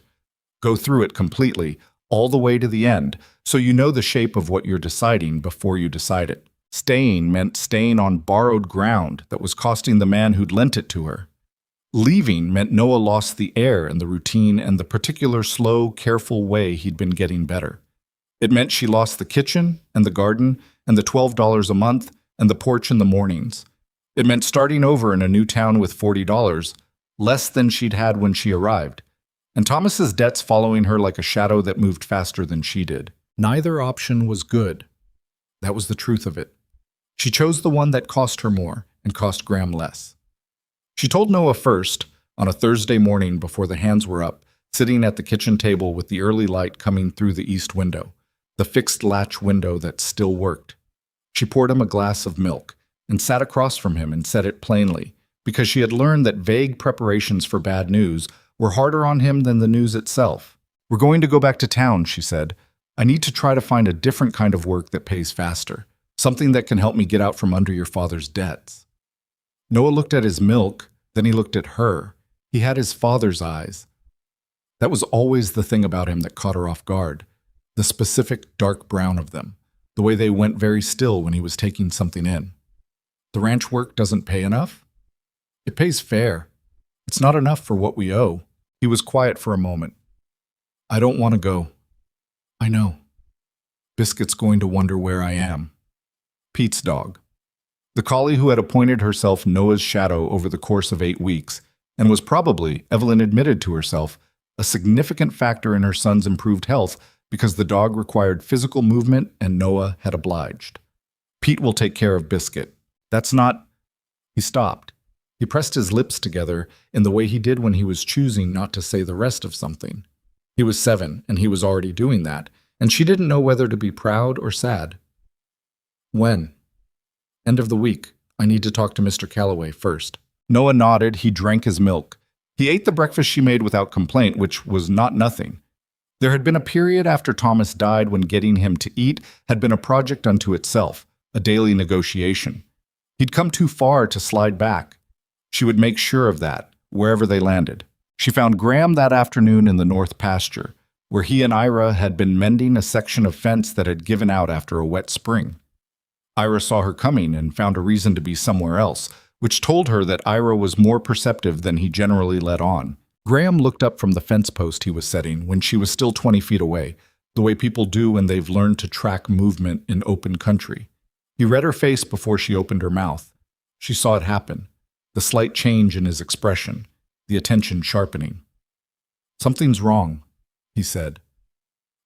Go through it completely, all the way to the end, so you know the shape of what you're deciding before you decide it. Staying meant staying on borrowed ground that was costing the man who'd lent it to her. Leaving meant Noah lost the air and the routine and the particular slow, careful way he'd been getting better. It meant she lost the kitchen and the garden and the $12 a month and the porch in the mornings. It meant starting over in a new town with $40, less than she'd had when she arrived, and Thomas's debts following her like a shadow that moved faster than she did. Neither option was good. That was the truth of it. She chose the one that cost her more and cost Graham less. She told Noah first, on a Thursday morning before the hands were up, sitting at the kitchen table with the early light coming through the east window, the fixed latch window that still worked. She poured him a glass of milk and sat across from him and said it plainly, because she had learned that vague preparations for bad news were harder on him than the news itself. "We're going to go back to town," she said. "I need to try to find a different kind of work that pays faster, something that can help me get out from under your father's debts." Noah looked at his milk, then he looked at her. He had his father's eyes. That was always the thing about him that caught her off guard, the specific dark brown of them, the way they went very still when he was taking something in. "The ranch work doesn't pay enough?" "It pays fair. It's not enough for what we owe." He was quiet for a moment. "I don't want to go." "I know. Biscuit's going to wonder where I am." Pete's dog. The collie who had appointed herself Noah's shadow over the course of 8 weeks, and was probably, Evelyn admitted to herself, a significant factor in her son's improved health because the dog required physical movement and Noah had obliged. "Pete will take care of Biscuit. That's not—" He stopped. He pressed his lips together in the way he did when he was choosing not to say the rest of something. He was 7, and he was already doing that, and she didn't know whether to be proud or sad. "When?" "End of the week. I need to talk to Mr. Calloway first." Noah nodded. He drank his milk. He ate the breakfast she made without complaint, which was not nothing. There had been a period after Thomas died when getting him to eat had been a project unto itself, a daily negotiation. He'd come too far to slide back. She would make sure of that, wherever they landed. She found Graham that afternoon in the north pasture, where he and Ira had been mending a section of fence that had given out after a wet spring. Ira saw her coming and found a reason to be somewhere else, which told her that Ira was more perceptive than he generally let on. Graham looked up from the fence post he was setting when she was still 20 feet away, the way people do when they've learned to track movement in open country. He read her face before she opened her mouth. She saw it happen, the slight change in his expression, the attention sharpening. "Something's wrong," he said.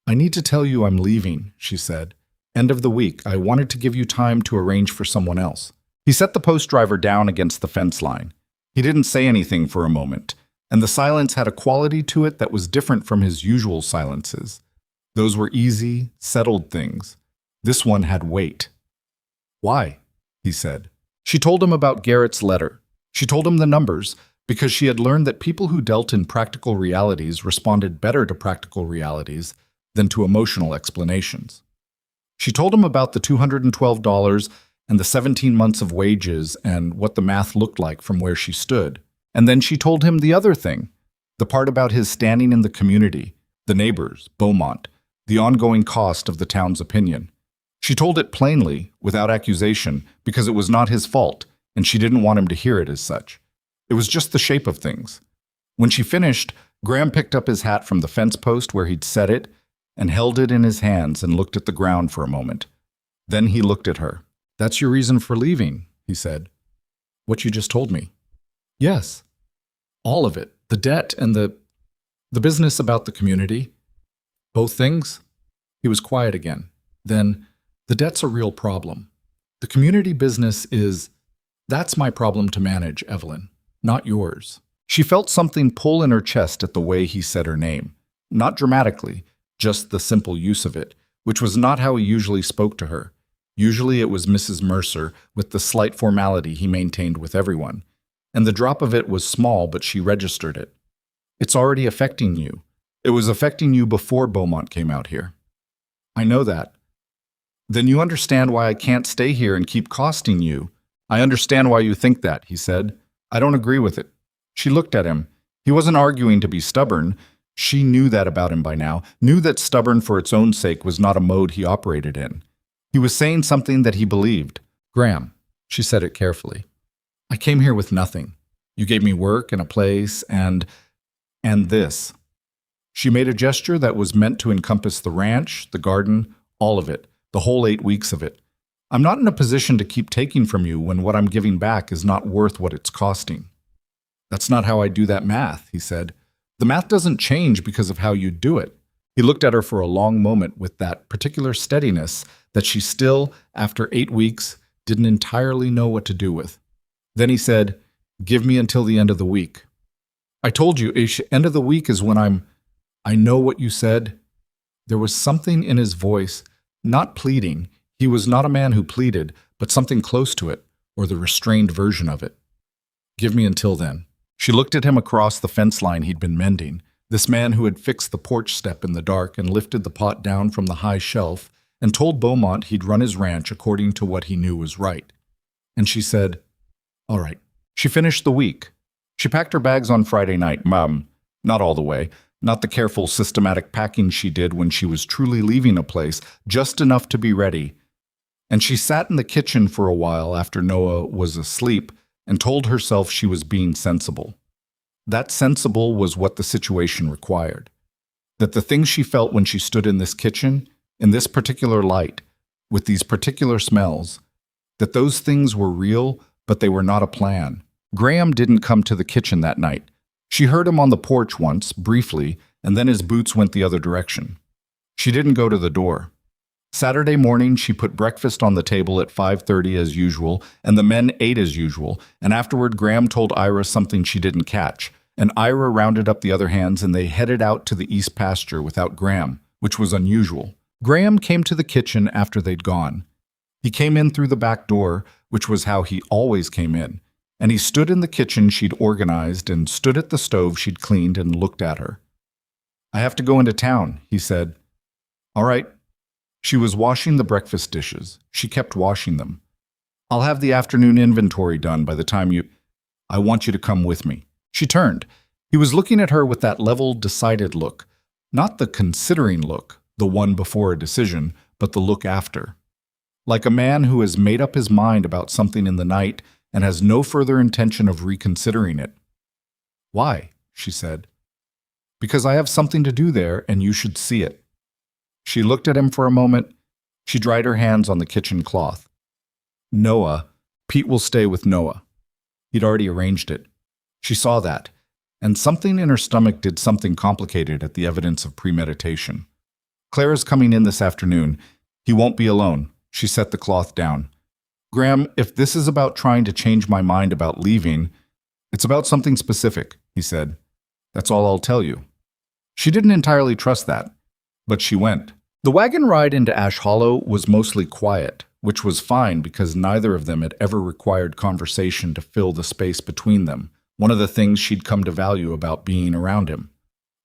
"I need to tell you I'm leaving," she said. "End of the week. I wanted to give you time to arrange for someone else." He set the post driver down against the fence line. He didn't say anything for a moment, and the silence had a quality to it that was different from his usual silences. Those were easy, settled things. This one had weight. "Why?" he said. She told him about Garrett's letter. She told him the numbers, because she had learned that people who dealt in practical realities responded better to practical realities than to emotional explanations. She told him about the $212 and the 17 months of wages and what the math looked like from where she stood. And then she told him the other thing, the part about his standing in the community, the neighbors, Beaumont, the ongoing cost of the town's opinion. She told it plainly, without accusation, because it was not his fault, and she didn't want him to hear it as such. It was just the shape of things. When she finished, Graham picked up his hat from the fence post where he'd set it and held it in his hands and looked at the ground for a moment. Then he looked at her. "That's your reason for leaving," he said. "What you just told me." "Yes. All of it. The debt and the business about the community." "Both things?" He was quiet again. Then, "The debt's a real problem. The community business that's my problem to manage, Evelyn, not yours." She felt something pull in her chest at the way he said her name. Not dramatically, just the simple use of it, which was not how he usually spoke to her. Usually it was Mrs. Mercer, with the slight formality he maintained with everyone. And the drop of it was small, but she registered it. "It's already affecting you. It was affecting you before Beaumont came out here." "I know that." "Then you understand why I can't stay here and keep costing you." "I understand why you think that," he said. "I don't agree with it." She looked at him. He wasn't arguing to be stubborn. She knew that about him by now, knew that stubborn for its own sake was not a mode he operated in. He was saying something that he believed. "Graham," she said it carefully, "I came here with nothing. You gave me work and a place and this." She made a gesture that was meant to encompass the ranch, the garden, all of it, the whole 8 weeks of it. "I'm not in a position to keep taking from you when what I'm giving back is not worth what it's costing." "That's not how I do that math," he said. "The math doesn't change because of how you do it." He looked at her for a long moment with that particular steadiness that she still, after 8 weeks, didn't entirely know what to do with. Then he said, "Give me until the end of the week." "I told you, Ish, end of the week is when I know what you said." There was something in his voice, not pleading. He was not a man who pleaded, but something close to it, or the restrained version of it. "Give me until then." She looked at him across the fence line he'd been mending, this man who had fixed the porch step in the dark and lifted the pot down from the high shelf and told Beaumont he'd run his ranch according to what he knew was right. And she said, "All right." She finished the week. She packed her bags on Friday night, not all the way, not the careful, systematic packing she did when she was truly leaving a place, just enough to be ready. And she sat in the kitchen for a while after Noah was asleep and told herself she was being sensible. That sensible was what the situation required. That the things she felt when she stood in this kitchen, in this particular light, with these particular smells, that those things were real, but they were not a plan. Graham didn't come to the kitchen that night. She heard him on the porch once, briefly, and then his boots went the other direction. She didn't go to the door. Saturday morning, she put breakfast on the table at 5:30 as usual, and the men ate as usual, and afterward Graham told Ira something she didn't catch, and Ira rounded up the other hands and they headed out to the east pasture without Graham, which was unusual. Graham came to the kitchen after they'd gone. He came in through the back door, which was how he always came in, and he stood in the kitchen she'd organized and stood at the stove she'd cleaned and looked at her. "I have to go into town," he said. "All right." She was washing the breakfast dishes. She kept washing them. "I'll have the afternoon inventory done by the time I want you to come with me." She turned. He was looking at her with that level, decided look. Not the considering look, the one before a decision, but the look after. Like a man who has made up his mind about something in the night and has no further intention of reconsidering it. "Why?" she said. "Because I have something to do there and you should see it." She looked at him for a moment. She dried her hands on the kitchen cloth. "Noah, Pete will stay with Noah." He'd already arranged it. She saw that, and something in her stomach did something complicated at the evidence of premeditation. "Clara's coming in this afternoon. He won't be alone." She set the cloth down. "Graham, if this is about trying to change my mind about leaving, it's about something specific," he said. "That's all I'll tell you." She didn't entirely trust that, but she went. The wagon ride into Ash Hollow was mostly quiet, which was fine because neither of them had ever required conversation to fill the space between them, one of the things she'd come to value about being around him.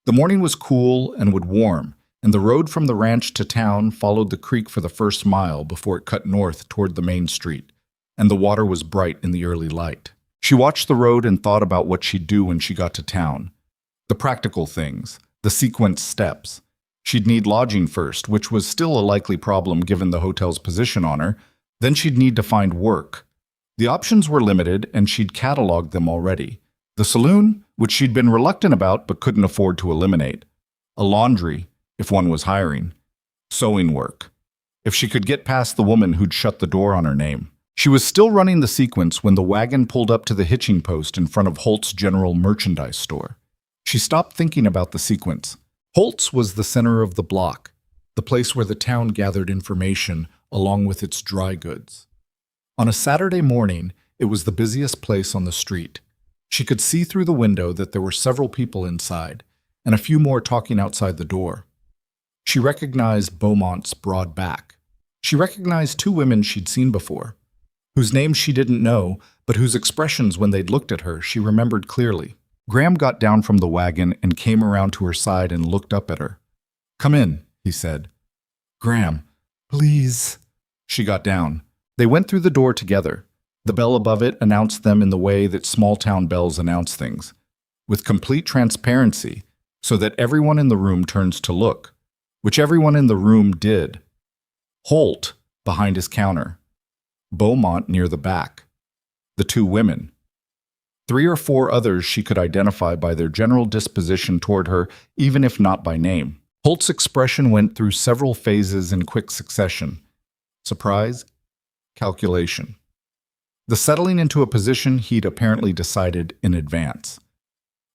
The morning was cool and would warm, and the road from the ranch to town followed the creek for the first mile before it cut north toward the main street, and the water was bright in the early light. She watched the road and thought about what she'd do when she got to town. The practical things, the sequenced steps. She'd need lodging first, which was still a likely problem given the hotel's position on her. Then she'd need to find work. The options were limited, and she'd cataloged them already. The saloon, which she'd been reluctant about but couldn't afford to eliminate. A laundry, if one was hiring. Sewing work. If she could get past the woman who'd shut the door on her name. She was still running the sequence when the wagon pulled up to the hitching post in front of Holt's general merchandise store. She stopped thinking about the sequence. Holt's was the center of the block, the place where the town gathered information along with its dry goods. On a Saturday morning, it was the busiest place on the street. She could see through the window that there were several people inside, and a few more talking outside the door. She recognized Beaumont's broad back. She recognized two women she'd seen before, whose names she didn't know, but whose expressions when they'd looked at her she remembered clearly. Graham got down from the wagon and came around to her side and looked up at her. "Come in," he said. "Graham, please." She got down. They went through the door together. The bell above it announced them in the way that small-town bells announce things, with complete transparency, so that everyone in the room turns to look, which everyone in the room did. Holt behind his counter. Beaumont near the back. The two women. 3 or 4 others she could identify by their general disposition toward her, even if not by name. Holt's expression went through several phases in quick succession. Surprise, calculation. The settling into a position he'd apparently decided in advance.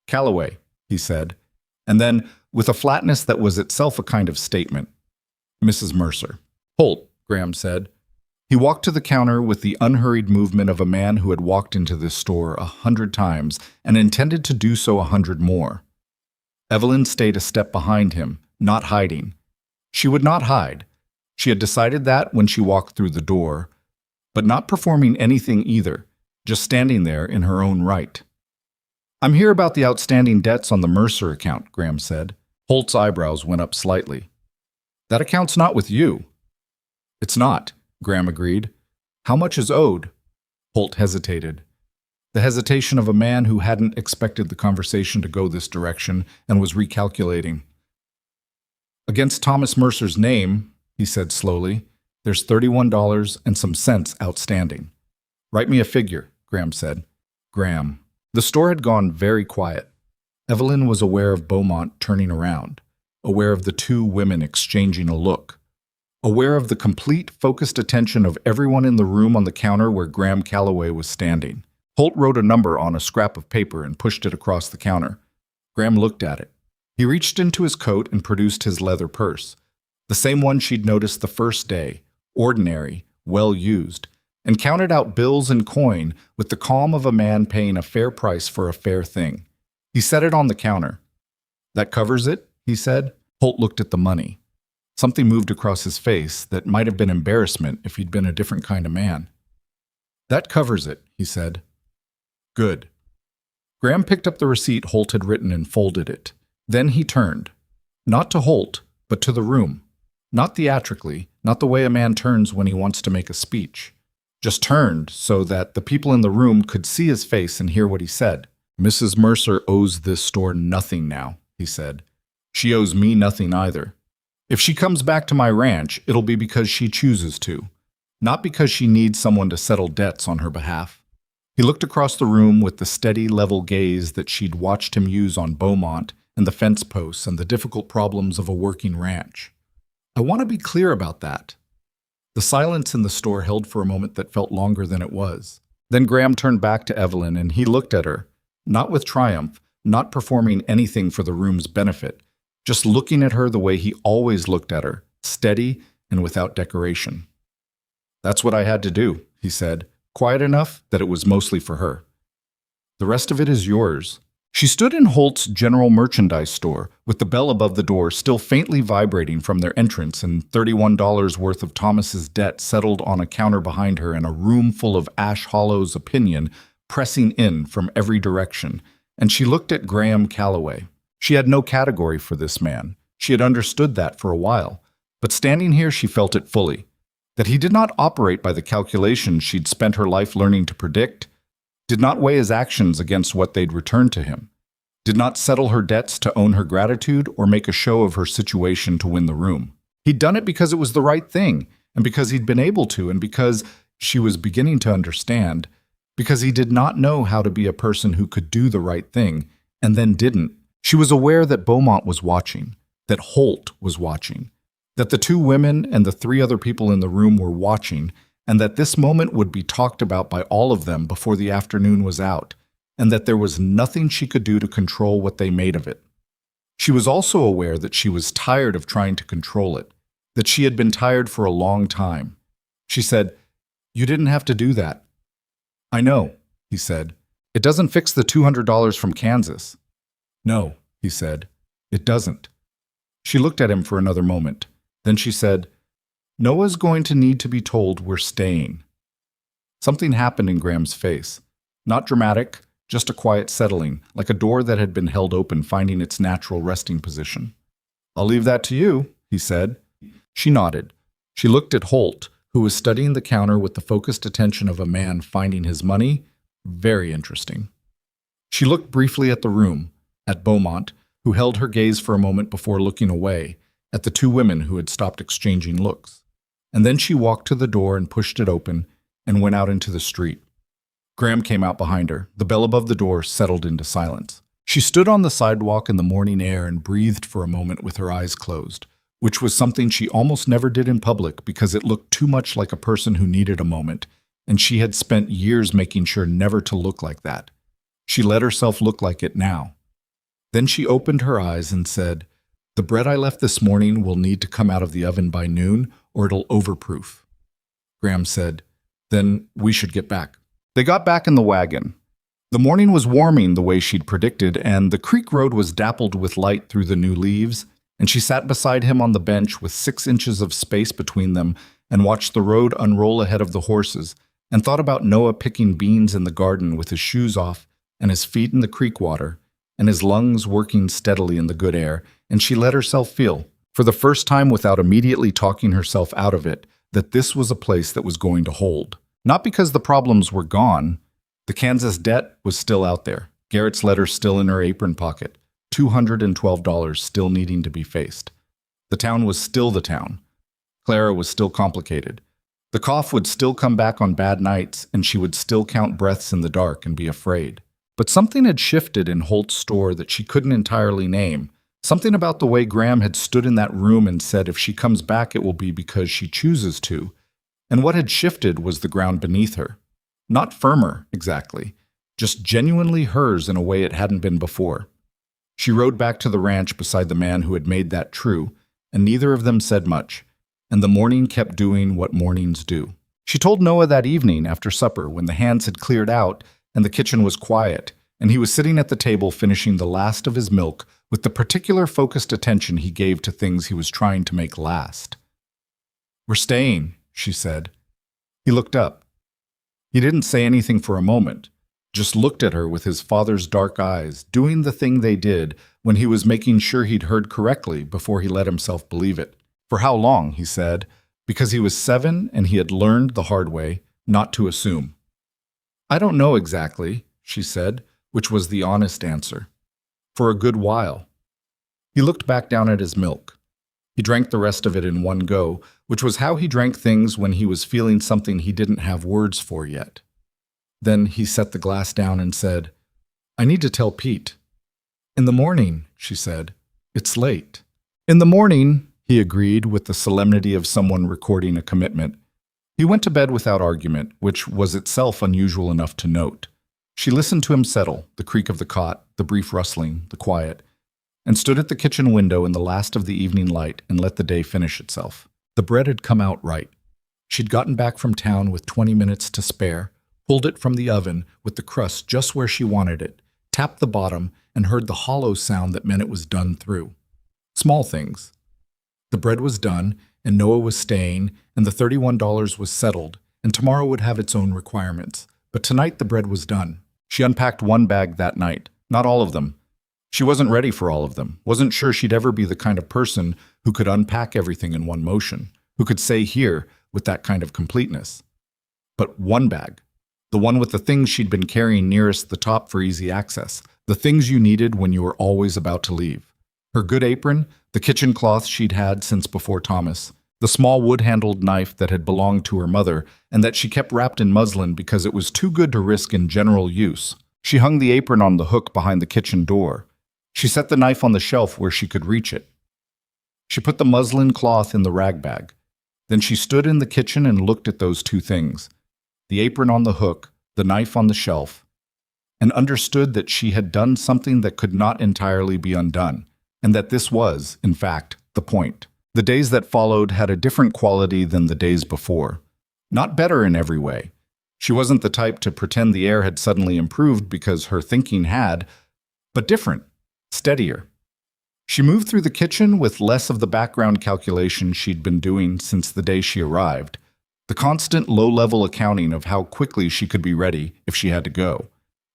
"Calloway," he said, and then, with a flatness that was itself a kind of statement, "Mrs. Mercer." "Holt," Graham said. He walked to the counter with the unhurried movement of a man who had walked into this store 100 times and intended to do so 100 more. Evelyn stayed a step behind him, not hiding. She would not hide. She had decided that when she walked through the door, but not performing anything either, just standing there in her own right. "I'm here about the outstanding debts on the Mercer account," Graham said. Holt's eyebrows went up slightly. "That account's not with you." "It's not," Graham agreed. "How much is owed?" Holt hesitated. The hesitation of a man who hadn't expected the conversation to go this direction and was recalculating. "Against Thomas Mercer's name," he said slowly, "there's $31 and some cents outstanding." "Write me a figure," Graham said. Graham. The store had gone very quiet. Evelyn was aware of Beaumont turning around, aware of the two women exchanging a look, aware of the complete, focused attention of everyone in the room on the counter where Graham Calloway was standing. Holt wrote a number on a scrap of paper and pushed it across the counter. Graham looked at it. He reached into his coat and produced his leather purse, the same one she'd noticed the first day, ordinary, well used, and counted out bills and coin with the calm of a man paying a fair price for a fair thing. He set it on the counter. "That covers it?" he said. Holt looked at the money. Something moved across his face that might have been embarrassment if he'd been a different kind of man. "That covers it," he said. "Good." Graham picked up the receipt Holt had written and folded it. Then he turned. Not to Holt, but to the room. Not theatrically, not the way a man turns when he wants to make a speech. Just turned so that the people in the room could see his face and hear what he said. "Mrs. Mercer owes this store nothing now," he said. "She owes me nothing either. If she comes back to my ranch, it'll be because she chooses to, not because she needs someone to settle debts on her behalf." He looked across the room with the steady, level gaze that she'd watched him use on Beaumont and the fence posts and the difficult problems of a working ranch. "I want to be clear about that." The silence in the store held for a moment that felt longer than it was. Then Graham turned back to Evelyn and he looked at her, not with triumph, not performing anything for the room's benefit, just looking at her the way he always looked at her, steady and without decoration. "That's what I had to do," he said, quiet enough that it was mostly for her. "The rest of it is yours." She stood in Holt's general merchandise store, with the bell above the door still faintly vibrating from their entrance and $31 worth of Thomas's debt settled on a counter behind her and a room full of Ash Hollow's opinion pressing in from every direction, and she looked at Graham Calloway. She had no category for this man. She had understood that for a while, but standing here she felt it fully, that he did not operate by the calculations she'd spent her life learning to predict, did not weigh his actions against what they'd return to him, did not settle her debts to own her gratitude or make a show of her situation to win the room. He'd done it because it was the right thing, and because he'd been able to, and because she was beginning to understand, because he did not know how to be a person who could do the right thing, and then didn't. She was aware that Beaumont was watching, that Holt was watching, that the two women and the three other people in the room were watching, and that this moment would be talked about by all of them before the afternoon was out, and that there was nothing she could do to control what they made of it. She was also aware that she was tired of trying to control it, that she had been tired for a long time. She said, "You didn't have to do that." "I know," he said. "It doesn't fix the $200 from Kansas." "No," he said, "it doesn't." She looked at him for another moment. Then she said, "Noah's going to need to be told we're staying." Something happened in Graham's face. Not dramatic, just a quiet settling, like a door that had been held open finding its natural resting position. "I'll leave that to you," he said. She nodded. She looked at Holt, who was studying the counter with the focused attention of a man finding his money. Very interesting. She looked briefly at the room, at Beaumont, who held her gaze for a moment before looking away, at the two women who had stopped exchanging looks. And then she walked to the door and pushed it open and went out into the street. Graham came out behind her. The bell above the door settled into silence. She stood on the sidewalk in the morning air and breathed for a moment with her eyes closed, which was something she almost never did in public because it looked too much like a person who needed a moment, and she had spent years making sure never to look like that. She let herself look like it now. Then she opened her eyes and said, The bread I left this morning will need to come out of the oven by noon, or it'll overproof. Graham said, "Then we should get back." They got back in the wagon. The morning was warming the way she'd predicted, and the creek road was dappled with light through the new leaves, and she sat beside him on the bench with 6 inches of space between them and watched the road unroll ahead of the horses and thought about Noah picking beans in the garden with his shoes off and his feet in the creek water and his lungs working steadily in the good air, and she let herself feel, for the first time without immediately talking herself out of it, that this was a place that was going to hold. Not because the problems were gone. The Kansas debt was still out there, Garrett's letter still in her apron pocket, $212 still needing to be faced. The town was still the town. Clara was still complicated. The cough would still come back on bad nights, and she would still count breaths in the dark and be afraid. But something had shifted in Holt's store that she couldn't entirely name. Something about the way Graham had stood in that room and said if she comes back it will be because she chooses to. And what had shifted was the ground beneath her. Not firmer, exactly, just genuinely hers in a way it hadn't been before. She rode back to the ranch beside the man who had made that true, and neither of them said much, and the morning kept doing what mornings do. She told Noah that evening after supper when the hands had cleared out and the kitchen was quiet, and he was sitting at the table finishing the last of his milk with the particular focused attention he gave to things he was trying to make last. "We're staying," she said. He looked up. He didn't say anything for a moment, just looked at her with his father's dark eyes, doing the thing they did when he was making sure he'd heard correctly before he let himself believe it. For how long, he said, because he was 7 and he had learned the hard way not to assume. "I don't know exactly," she said, which was the honest answer. "For a good while." He looked back down at his milk. He drank the rest of it in one go, which was how he drank things when he was feeling something he didn't have words for yet. Then he set the glass down and said, "I need to tell Pete." "In the morning," she said. "It's late." "In the morning," he agreed with the solemnity of someone recording a commitment. He went to bed without argument, which was itself unusual enough to note. She listened to him settle, the creak of the cot, the brief rustling, the quiet, and stood at the kitchen window in the last of the evening light and let the day finish itself. The bread had come out right. She'd gotten back from town with 20 minutes to spare, pulled it from the oven with the crust just where she wanted it, tapped the bottom, and heard the hollow sound that meant it was done through. Small things. The bread was done, and Noah was staying, and the $31 was settled, and tomorrow would have its own requirements. But tonight the bread was done. She unpacked one bag that night, not all of them. She wasn't ready for all of them, wasn't sure she'd ever be the kind of person who could unpack everything in one motion, who could say here with that kind of completeness. But one bag, the one with the things she'd been carrying nearest the top for easy access, the things you needed when you were always about to leave. Her good apron, the kitchen cloth she'd had since before Thomas, the small wood-handled knife that had belonged to her mother and that she kept wrapped in muslin because it was too good to risk in general use. She hung the apron on the hook behind the kitchen door. She set the knife on the shelf where she could reach it. She put the muslin cloth in the rag bag. Then she stood in the kitchen and looked at those two things, the apron on the hook, the knife on the shelf, and understood that she had done something that could not entirely be undone, and that this was, in fact, the point. The days that followed had a different quality than the days before. Not better in every way. She wasn't the type to pretend the air had suddenly improved because her thinking had, but different, steadier. She moved through the kitchen with less of the background calculation she'd been doing since the day she arrived, the constant low-level accounting of how quickly she could be ready if she had to go.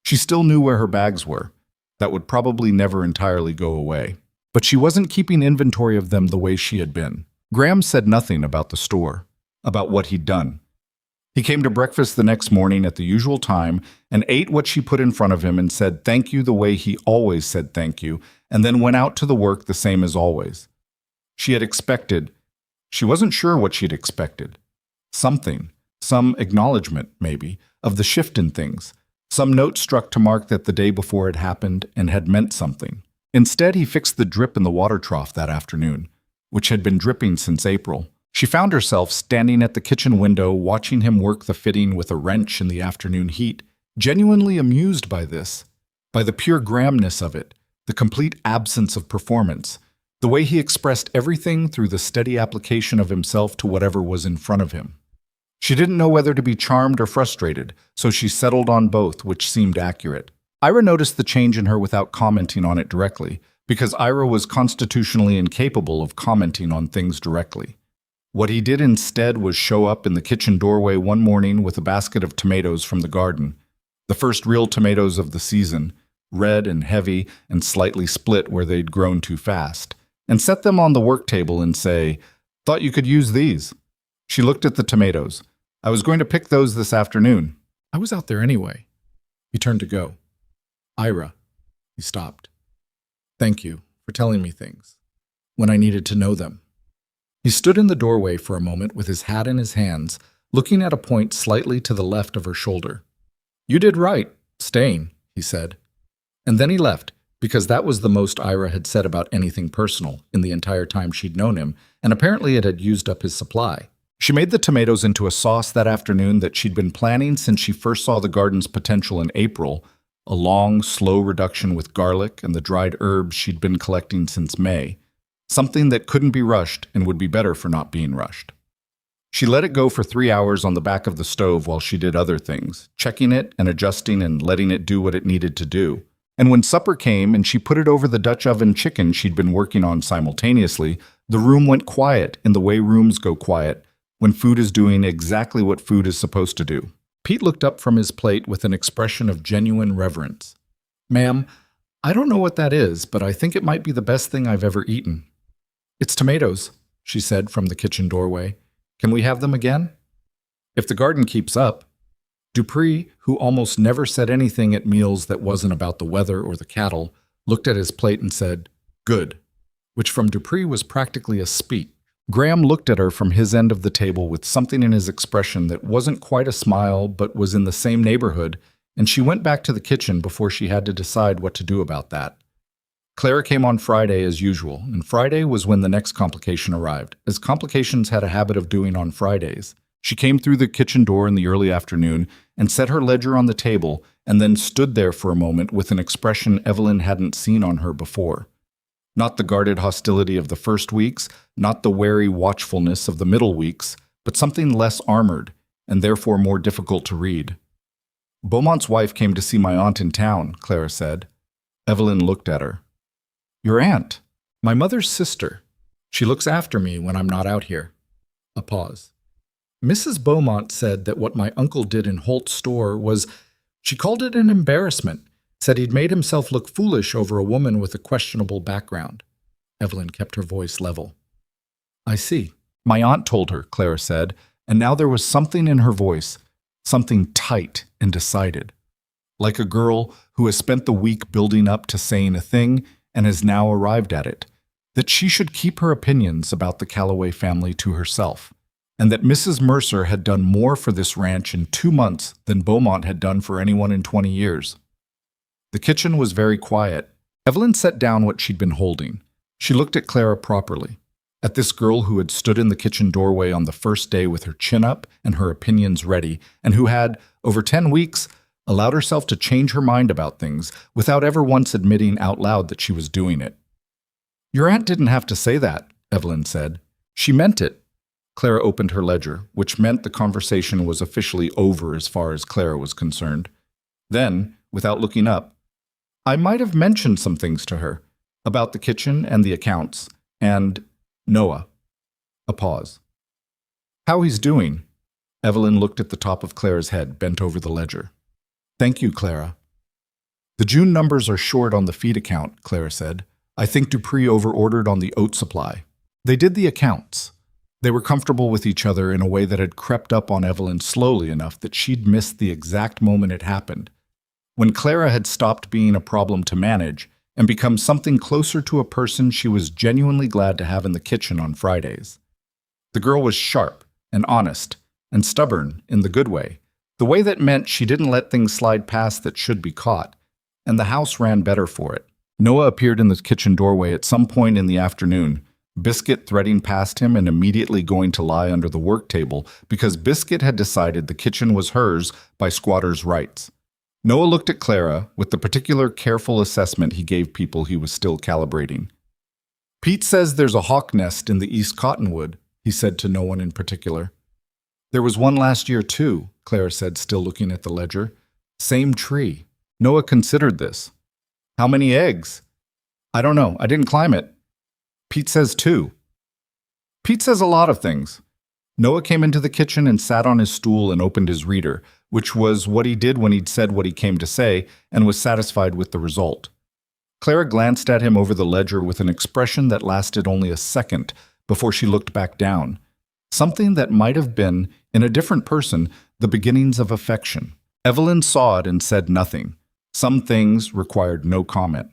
She still knew where her bags were. That would probably never entirely go away. But she wasn't keeping inventory of them the way she had been. Graham said nothing about the store, about what he'd done. He came to breakfast the next morning at the usual time and ate what she put in front of him and said thank you the way he always said thank you, and then went out to the work the same as always. She had expected. She wasn't sure what she'd expected. Something, some acknowledgement, maybe, of the shift in things, some note struck to mark that the day before had happened and had meant something. Instead, he fixed the drip in the water trough that afternoon, which had been dripping since April. She found herself standing at the kitchen window watching him work the fitting with a wrench in the afternoon heat, genuinely amused by this, by the pure Grahamness of it, the complete absence of performance, The way he expressed everything through the steady application of himself to whatever was in front of him. She didn't know whether to be charmed or frustrated, so she settled on both, which seemed accurate. Ira noticed the change in her without commenting on it directly, because Ira was constitutionally incapable of commenting on things directly. What he did instead was show up in the kitchen doorway one morning with a basket of tomatoes from the garden, the first real tomatoes of the season, red and heavy and slightly split where they'd grown too fast, and set them on the work table and say, "Thought you could use these." She looked at the tomatoes. "I was going to pick those this afternoon." "I was out there anyway." He turned to go. "Ira." He stopped. "Thank you for telling me things when I needed to know them." He stood in the doorway for a moment with his hat in his hands, looking at a point slightly to the left of her shoulder. "You did right, staying," he said. And then he left, because that was the most Ira had said about anything personal in the entire time she'd known him, and apparently it had used up his supply. She made the tomatoes into a sauce that afternoon that she'd been planning since she first saw the garden's potential in April, a long, slow reduction with garlic and the dried herbs she'd been collecting since May, something that couldn't be rushed and would be better for not being rushed. She let it go for 3 hours on the back of the stove while she did other things, checking it and adjusting and letting it do what it needed to do. And when supper came and she put it over the Dutch oven chicken she'd been working on simultaneously, the room went quiet in the way rooms go quiet when food is doing exactly what food is supposed to do. Pete looked up from his plate with an expression of genuine reverence. "Ma'am, I don't know what that is, but I think it might be the best thing I've ever eaten." "It's tomatoes," she said from the kitchen doorway. "Can we have them again?" "If the garden keeps up." Dupree, who almost never said anything at meals that wasn't about the weather or the cattle, looked at his plate and said, "Good," which from Dupree was practically a speech. Graham looked at her from his end of the table with something in his expression that wasn't quite a smile but was in the same neighborhood, and she went back to the kitchen before she had to decide what to do about that. Clara came on Friday as usual, and Friday was when the next complication arrived, as complications had a habit of doing on Fridays. She came through the kitchen door in the early afternoon and set her ledger on the table and then stood there for a moment with an expression Evelyn hadn't seen on her before. Not the guarded hostility of the first weeks, not the wary watchfulness of the middle weeks, but something less armored and therefore more difficult to read. "Beaumont's wife came to see my aunt in town," Clara said. Evelyn looked at her. "Your aunt?" "My mother's sister. She looks after me when I'm not out here." A pause. "Mrs. Beaumont said that what my uncle did in Holt's store was, she called it an embarrassment, said he'd made himself look foolish over a woman with a questionable background." Evelyn kept her voice level. "I see. My aunt told her," Clara said, and now there was something in her voice, something tight and decided, like a girl who has spent the week building up to saying a thing and has now arrived at it, that she should keep her opinions about the Calloway family to herself, and that Mrs. Mercer had done more for this ranch in 2 months than Beaumont had done for anyone in 20 years. The kitchen was very quiet. Evelyn set down what she'd been holding. She looked at Clara properly, at this girl who had stood in the kitchen doorway on the first day with her chin up and her opinions ready, and who had, over 10 weeks, allowed herself to change her mind about things without ever once admitting out loud that she was doing it. "Your aunt didn't have to say that," Evelyn said. "She meant it." Clara opened her ledger, which meant the conversation was officially over as far as Clara was concerned. Then, without looking up, "I might have mentioned some things to her, about the kitchen and the accounts, and Noah." A pause. "How he's doing?" Evelyn looked at the top of Clara's head, bent over the ledger. "Thank you, Clara." "The June numbers are short on the feed account," Clara said. "I think Dupree overordered on the oat supply." They did the accounts. They were comfortable with each other in a way that had crept up on Evelyn slowly enough that she'd missed the exact moment it happened, when Clara had stopped being a problem to manage and become something closer to a person she was genuinely glad to have in the kitchen on Fridays. The girl was sharp and honest and stubborn in the good way, the way that meant she didn't let things slide past that should be caught, and the house ran better for it. Noah appeared in the kitchen doorway at some point in the afternoon, Biscuit threading past him and immediately going to lie under the work table because Biscuit had decided the kitchen was hers by squatter's rights. Noah looked at Clara with the particular careful assessment he gave people he was still calibrating. Pete says there's a hawk nest in the East Cottonwood, he said to no one in particular. There was one last year, too, Clara said, still looking at the ledger. Same tree. Noah considered this. How many eggs? I don't know. I didn't climb it. Pete says 2. Pete says a lot of things. Noah came into the kitchen and sat on his stool and opened his reader, which was what he did when he'd said what he came to say and was satisfied with the result. Clara glanced at him over the ledger with an expression that lasted only a second before she looked back down. Something that might have been, in a different person, the beginnings of affection. Evelyn saw it and said nothing. Some things required no comment.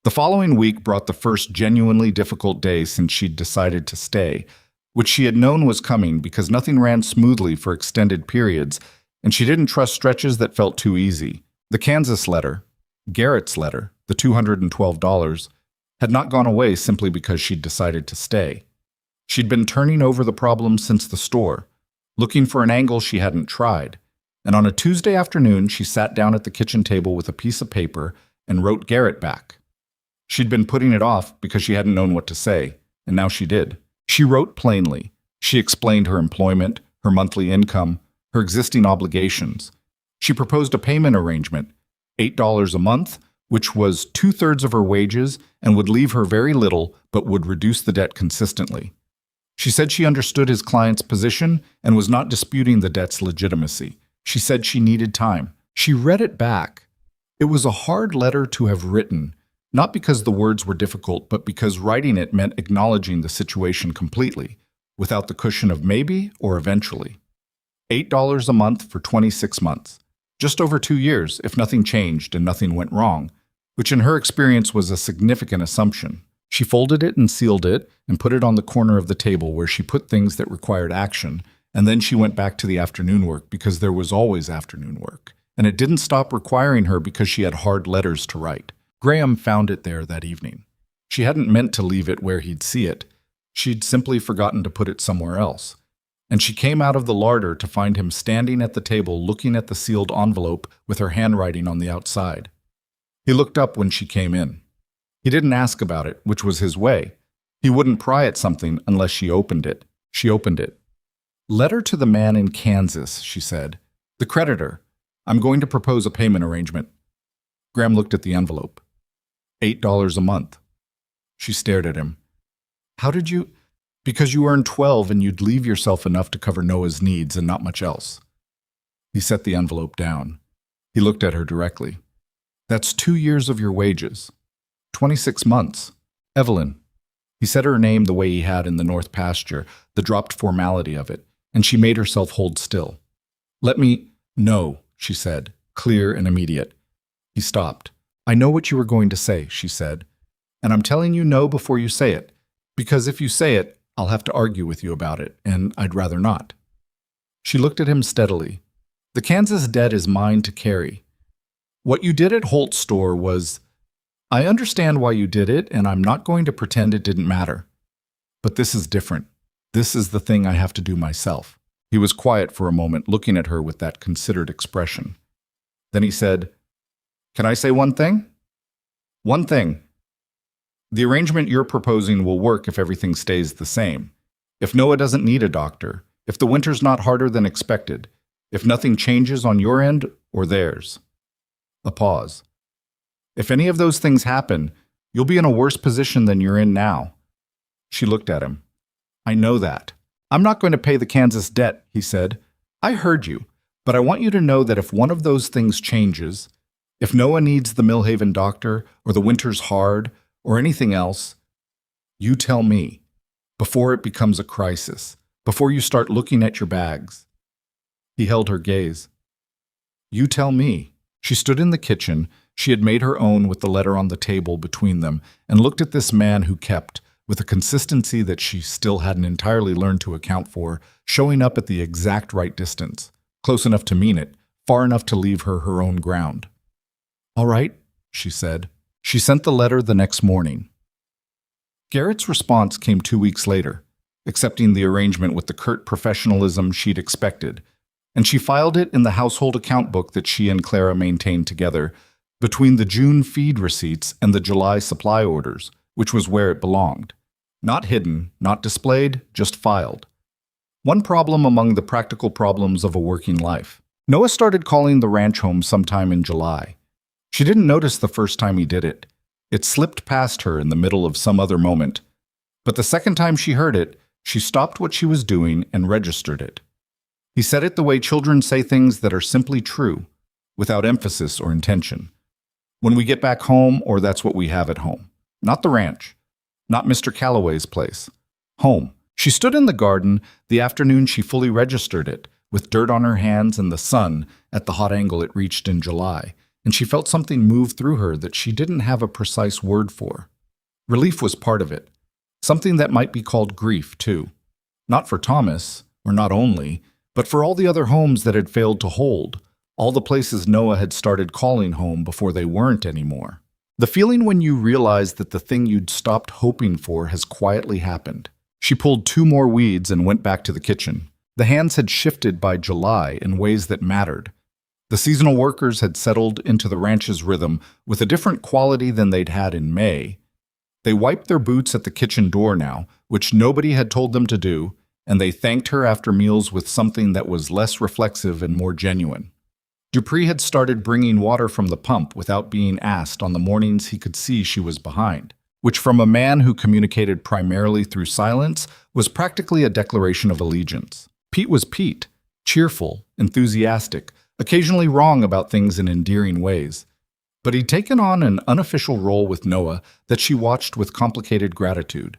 The following week brought the first genuinely difficult day since she'd decided to stay, which she had known was coming because nothing ran smoothly for extended periods, and she didn't trust stretches that felt too easy. The Kansas letter, Garrett's letter, the $212, had not gone away simply because she'd decided to stay. She'd been turning over the problem since the store, looking for an angle she hadn't tried, and on a Tuesday afternoon she sat down at the kitchen table with a piece of paper and wrote Garrett back. She'd been putting it off because she hadn't known what to say, and now she did. She wrote plainly. She explained her employment, her monthly income, her existing obligations. She proposed a payment arrangement, $8 a month, which was 2/3 of her wages and would leave her very little but would reduce the debt consistently. She said she understood his client's position and was not disputing the debt's legitimacy. She said she needed time. She read it back. It was a hard letter to have written, not because the words were difficult, but because writing it meant acknowledging the situation completely, without the cushion of maybe or eventually. $8 a month for 26 months. Just over 2 years if nothing changed and nothing went wrong, which in her experience was a significant assumption. She folded it and sealed it and put it on the corner of the table where she put things that required action, and then she went back to the afternoon work because there was always afternoon work, and it didn't stop requiring her because she had hard letters to write. Graham found it there that evening. She hadn't meant to leave it where he'd see it. She'd simply forgotten to put it somewhere else. And she came out of the larder to find him standing at the table looking at the sealed envelope with her handwriting on the outside. He looked up when she came in. He didn't ask about it, which was his way. He wouldn't pry at something unless she opened it. She opened it. "Letter to the man in Kansas," she said. "The creditor. I'm going to propose a payment arrangement." Graham looked at the envelope. $8 a month. She stared at him. "How did you—" "Because you earned 12 and you'd leave yourself enough to cover Noah's needs and not much else." He set the envelope down. He looked at her directly. "That's 2 years of your wages. 26 months. Evelyn." He said her name the way he had in the North Pasture, the dropped formality of it, and she made herself hold still. "Let me—" "No," she said, clear and immediate. He stopped. "I know what you were going to say," she said, "and I'm telling you no before you say it, because if you say it, I'll have to argue with you about it, and I'd rather not." She looked at him steadily. "The Kansas debt is mine to carry. What you did at Holt's store was— I understand why you did it, and I'm not going to pretend it didn't matter. But this is different. This is the thing I have to do myself." He was quiet for a moment, looking at her with that considered expression. Then he said, "Can I say one thing?" "One thing. The arrangement you're proposing will work if everything stays the same. If Noah doesn't need a doctor, if the winter's not harder than expected, if nothing changes on your end or theirs." A pause. "If any of those things happen, you'll be in a worse position than you're in now." She looked at him. "I know that. I'm not going to pay the Kansas debt," he said. "I heard you, but I want you to know that if one of those things changes, if Noah needs the Millhaven doctor, or the winter's hard, or anything else, you tell me, before it becomes a crisis, before you start looking at your bags." He held her gaze. "You tell me." She stood in the kitchen. She had made her own with the letter on the table between them and looked at this man who kept, with a consistency that she still hadn't entirely learned to account for, showing up at the exact right distance, close enough to mean it, far enough to leave her her own ground. "All right," she said. She sent the letter the next morning. Garrett's response came 2 weeks later, accepting the arrangement with the curt professionalism she'd expected, and she filed it in the household account book that she and Clara maintained together, between the June feed receipts and the July supply orders, which was where it belonged. Not hidden, not displayed, just filed. One problem among the practical problems of a working life. Noah started calling the ranch home sometime in July. She didn't notice the first time he did it. It slipped past her in the middle of some other moment. But the second time she heard it, she stopped what she was doing and registered it. He said it the way children say things that are simply true, without emphasis or intention. When we get back home, or that's what we have at home. Not the ranch. Not Mr. Calloway's place. Home. She stood in the garden the afternoon she fully registered it, with dirt on her hands and the sun at the hot angle it reached in July, and she felt something move through her that she didn't have a precise word for. Relief was part of it. Something that might be called grief, too. Not for Thomas, or not only, but for all the other homes that had failed to hold, all the places Noah had started calling home before they weren't anymore. The feeling when you realize that the thing you'd stopped hoping for has quietly happened. She pulled 2 more weeds and went back to the kitchen. The hands had shifted by July in ways that mattered. The seasonal workers had settled into the ranch's rhythm with a different quality than they'd had in May. They wiped their boots at the kitchen door now, which nobody had told them to do, and they thanked her after meals with something that was less reflexive and more genuine. Dupree had started bringing water from the pump without being asked on the mornings he could see she was behind, which from a man who communicated primarily through silence was practically a declaration of allegiance. Pete was Pete, cheerful, enthusiastic, occasionally wrong about things in endearing ways. But he'd taken on an unofficial role with Noah that she watched with complicated gratitude.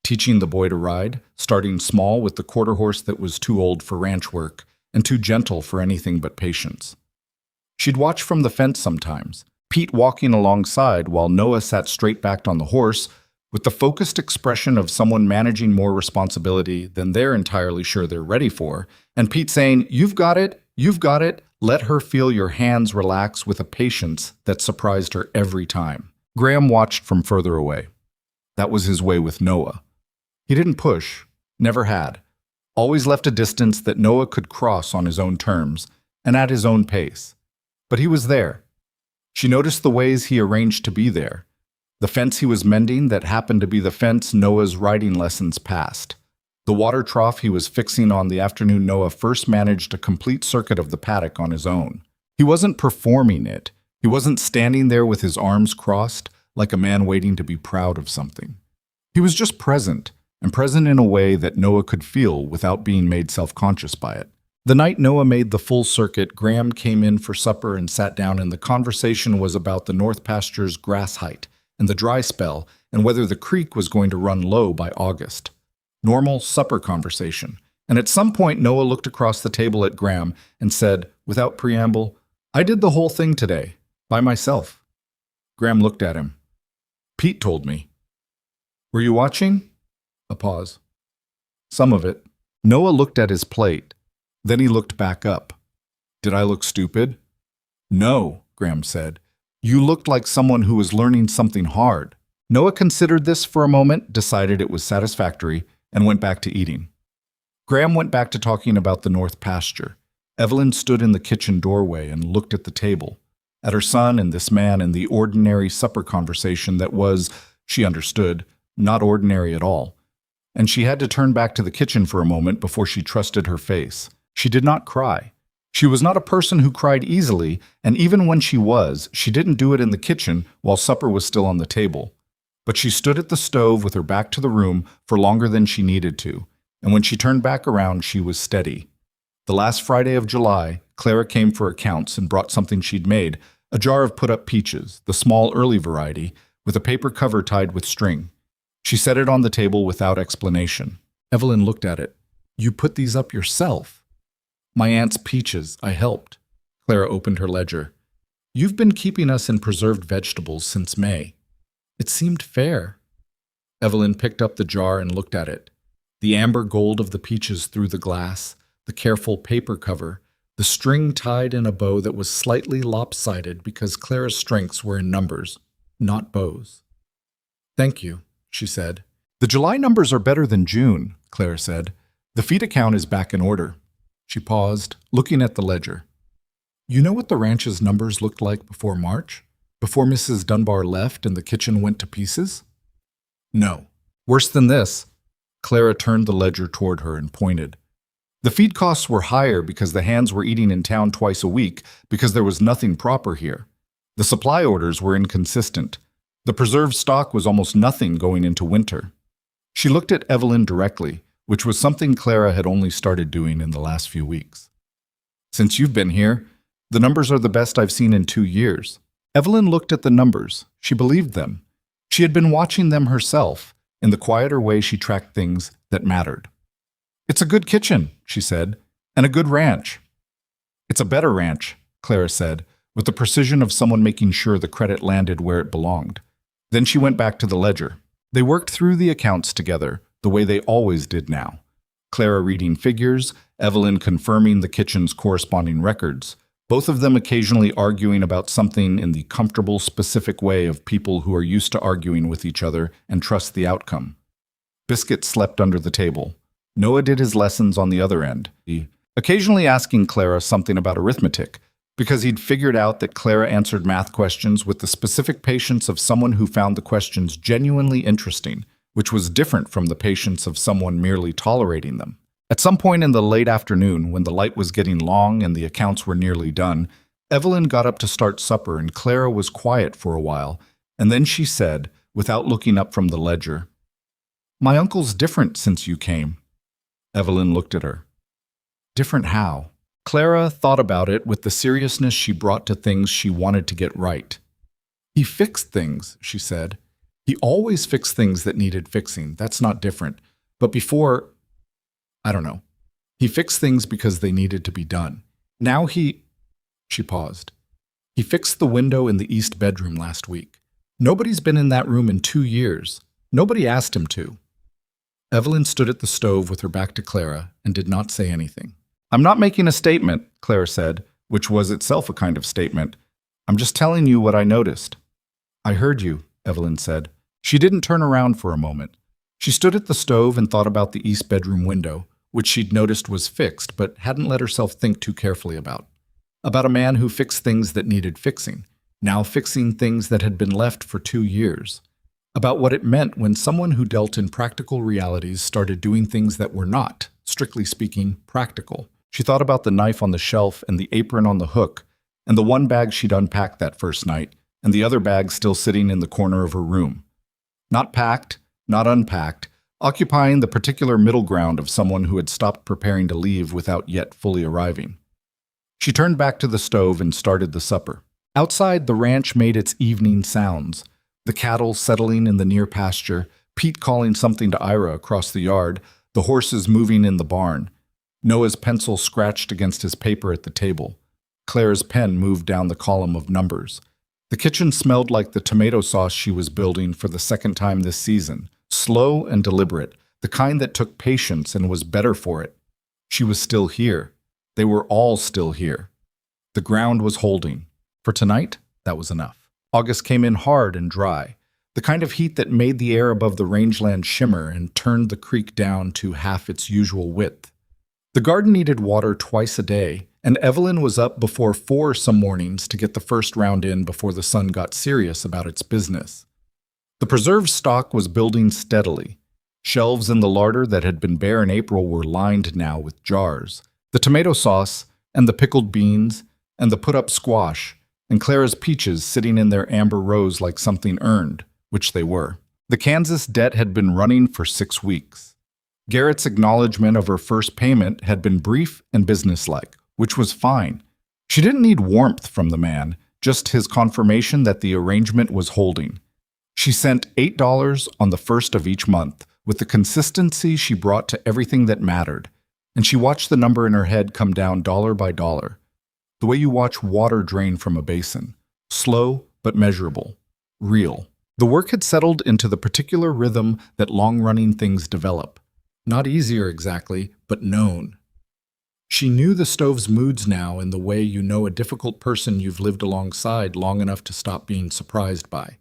Teaching the boy to ride, starting small with the quarter horse that was too old for ranch work and too gentle for anything but patience. She'd watch from the fence sometimes, Pete walking alongside while Noah sat straight-backed on the horse with the focused expression of someone managing more responsibility than they're entirely sure they're ready for, and Pete saying, "You've got it, let her feel your hands relax with a patience that surprised her every time." Graham watched from further away. That was his way with Noah. He didn't push, never had. Always left a distance that Noah could cross on his own terms and at his own pace. But he was there. She noticed the ways he arranged to be there. The fence he was mending that happened to be the fence Noah's riding lessons passed. The water trough he was fixing on the afternoon Noah first managed a complete circuit of the paddock on his own. He wasn't performing it. He wasn't standing there with his arms crossed like a man waiting to be proud of something. He was just present, and present in a way that Noah could feel without being made self-conscious by it. The night Noah made the full circuit, Graham came in for supper and sat down, and the conversation was about the North Pasture's grass height and the dry spell and whether the creek was going to run low by August. Normal supper conversation. And at some point, Noah looked across the table at Graham and said, without preamble, "I did the whole thing today, by myself." Graham looked at him. "Pete told me." "Were you watching?" A pause. "Some of it." Noah looked at his plate. Then he looked back up. "Did I look stupid?" "No," Graham said. "You looked like someone who was learning something hard." Noah considered this for a moment, decided it was satisfactory, and went back to eating. Graham went back to talking about the North Pasture. Evelyn stood in the kitchen doorway and looked at the table, at her son and this man and the ordinary supper conversation that was, she understood, not ordinary at all. And she had to turn back to the kitchen for a moment before she trusted her face. She did not cry. She was not a person who cried easily, and even when she was, she didn't do it in the kitchen while supper was still on the table. But she stood at the stove with her back to the room for longer than she needed to, and when she turned back around, she was steady. The last Friday of July, Clara came for accounts and brought something she'd made, a jar of put-up peaches, the small early variety, with a paper cover tied with string. She set it on the table without explanation. Evelyn looked at it. "You put these up yourself?" "My aunt's peaches. I helped." Clara opened her ledger. "You've been keeping us in preserved vegetables since May. It seemed fair." Evelyn picked up the jar and looked at it. The amber gold of the peaches through the glass, the careful paper cover, the string tied in a bow that was slightly lopsided because Clara's strengths were in numbers, not bows. "Thank you," she said. "The July numbers are better than June," Clara said. "The feed account is back in order." She paused, looking at the ledger. "You know what the ranch's numbers looked like before March? Before Mrs. Dunbar left and the kitchen went to pieces?" No. Worse than this. Clara turned the ledger toward her and pointed. The feed costs were higher because the hands were eating in town twice a week because there was nothing proper here. The supply orders were inconsistent. The preserved stock was almost nothing going into winter. She looked at Evelyn directly, which was something Clara had only started doing in the last few weeks. Since you've been here, the numbers are the best I've seen in 2 years. Evelyn looked at the numbers. She believed them. She had been watching them herself, in the quieter way she tracked things that mattered. It's a good kitchen, she said, and a good ranch. It's a better ranch, Clara said, with the precision of someone making sure the credit landed where it belonged. Then she went back to the ledger. They worked through the accounts together, the way they always did now. Clara reading figures, Evelyn confirming the kitchen's corresponding records, both of them occasionally arguing about something in the comfortable, specific way of people who are used to arguing with each other and trust the outcome. Biscuit slept under the table. Noah did his lessons on the other end, occasionally asking Clara something about arithmetic, because he'd figured out that Clara answered math questions with the specific patience of someone who found the questions genuinely interesting, which was different from the patience of someone merely tolerating them. At some point in the late afternoon, when the light was getting long and the accounts were nearly done, Evelyn got up to start supper and Clara was quiet for a while, and then she said, without looking up from the ledger, "My uncle's different since you came." Evelyn looked at her. Different how? Clara thought about it with the seriousness she brought to things she wanted to get right. He fixed things, she said. He always fixed things that needed fixing. That's not different. But before, I don't know. He fixed things because they needed to be done. Now she paused. He fixed the window in the east bedroom last week. Nobody's been in that room in 2 years. Nobody asked him to. Evelyn stood at the stove with her back to Clara and did not say anything. "I'm not making a statement," Clara said, which was itself a kind of statement. "I'm just telling you what I noticed." "I heard you," Evelyn said. She didn't turn around for a moment. She stood at the stove and thought about the east bedroom window, which she'd noticed was fixed but hadn't let herself think too carefully about. About a man who fixed things that needed fixing, now fixing things that had been left for 2 years. About what it meant when someone who dealt in practical realities started doing things that were not, strictly speaking, practical. She thought about the knife on the shelf and the apron on the hook, and the one bag she'd unpacked that first night, and the other bag still sitting in the corner of her room. Not packed, not unpacked, occupying the particular middle ground of someone who had stopped preparing to leave without yet fully arriving. She turned back to the stove and started the supper. Outside, the ranch made its evening sounds. The cattle settling in the near pasture, Pete calling something to Ira across the yard, the horses moving in the barn. Noah's pencil scratched against his paper at the table. Claire's pen moved down the column of numbers. The kitchen smelled like the tomato sauce she was building for the second time this season, slow and deliberate, the kind that took patience and was better for it. She was still here. They were all still here. The ground was holding. For tonight, that was enough. August came in hard and dry, the kind of heat that made the air above the rangeland shimmer and turned the creek down to half its usual width. The garden needed water twice a day, and Evelyn was up before 4 some mornings to get the first round in before the sun got serious about its business. The preserved stock was building steadily. Shelves in the larder that had been bare in April were lined now with jars. The tomato sauce, and the pickled beans, and the put-up squash, and Clara's peaches sitting in their amber rows like something earned, which they were. The Kansas debt had been running for 6 weeks. Garrett's acknowledgement of her first payment had been brief and businesslike, which was fine. She didn't need warmth from the man, just his confirmation that the arrangement was holding. She sent $8 on the first of each month, with the consistency she brought to everything that mattered, and she watched the number in her head come down dollar by dollar. The way you watch water drain from a basin. Slow, but measurable. Real. The work had settled into the particular rhythm that long-running things develop. Not easier exactly, but known. She knew the stove's moods now in the way you know a difficult person you've lived alongside long enough to stop being surprised by.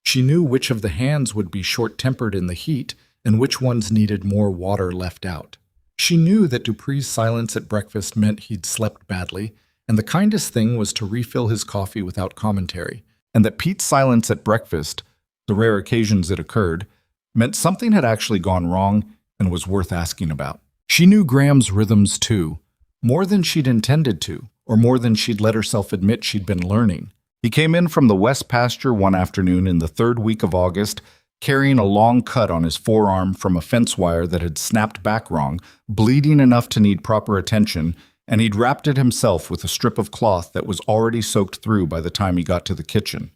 She knew which of the hands would be short-tempered in the heat and which ones needed more water left out. She knew that Dupree's silence at breakfast meant he'd slept badly, and the kindest thing was to refill his coffee without commentary, and that Pete's silence at breakfast, the rare occasions it occurred, meant something had actually gone wrong and was worth asking about. She knew Graham's rhythms too, more than she'd intended to, or more than she'd let herself admit she'd been learning. He came in from the west pasture one afternoon in the third week of August, carrying a long cut on his forearm from a fence wire that had snapped back wrong, bleeding enough to need proper attention, and he'd wrapped it himself with a strip of cloth that was already soaked through by the time he got to the kitchen.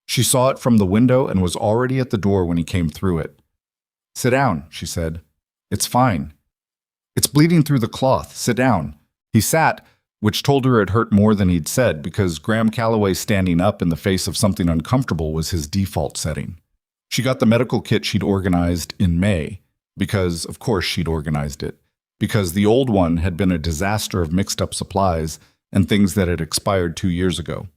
She saw it from the window and was already at the door when he came through it. "Sit down," she said. "It's fine." "It's bleeding through the cloth. Sit down." He sat, which told her it hurt more than he'd said, because Graham Calloway standing up in the face of something uncomfortable was his default setting. She got the medical kit she'd organized in May, because, of course, she'd organized it, because the old one had been a disaster of mixed-up supplies and things that had expired 2 years ago,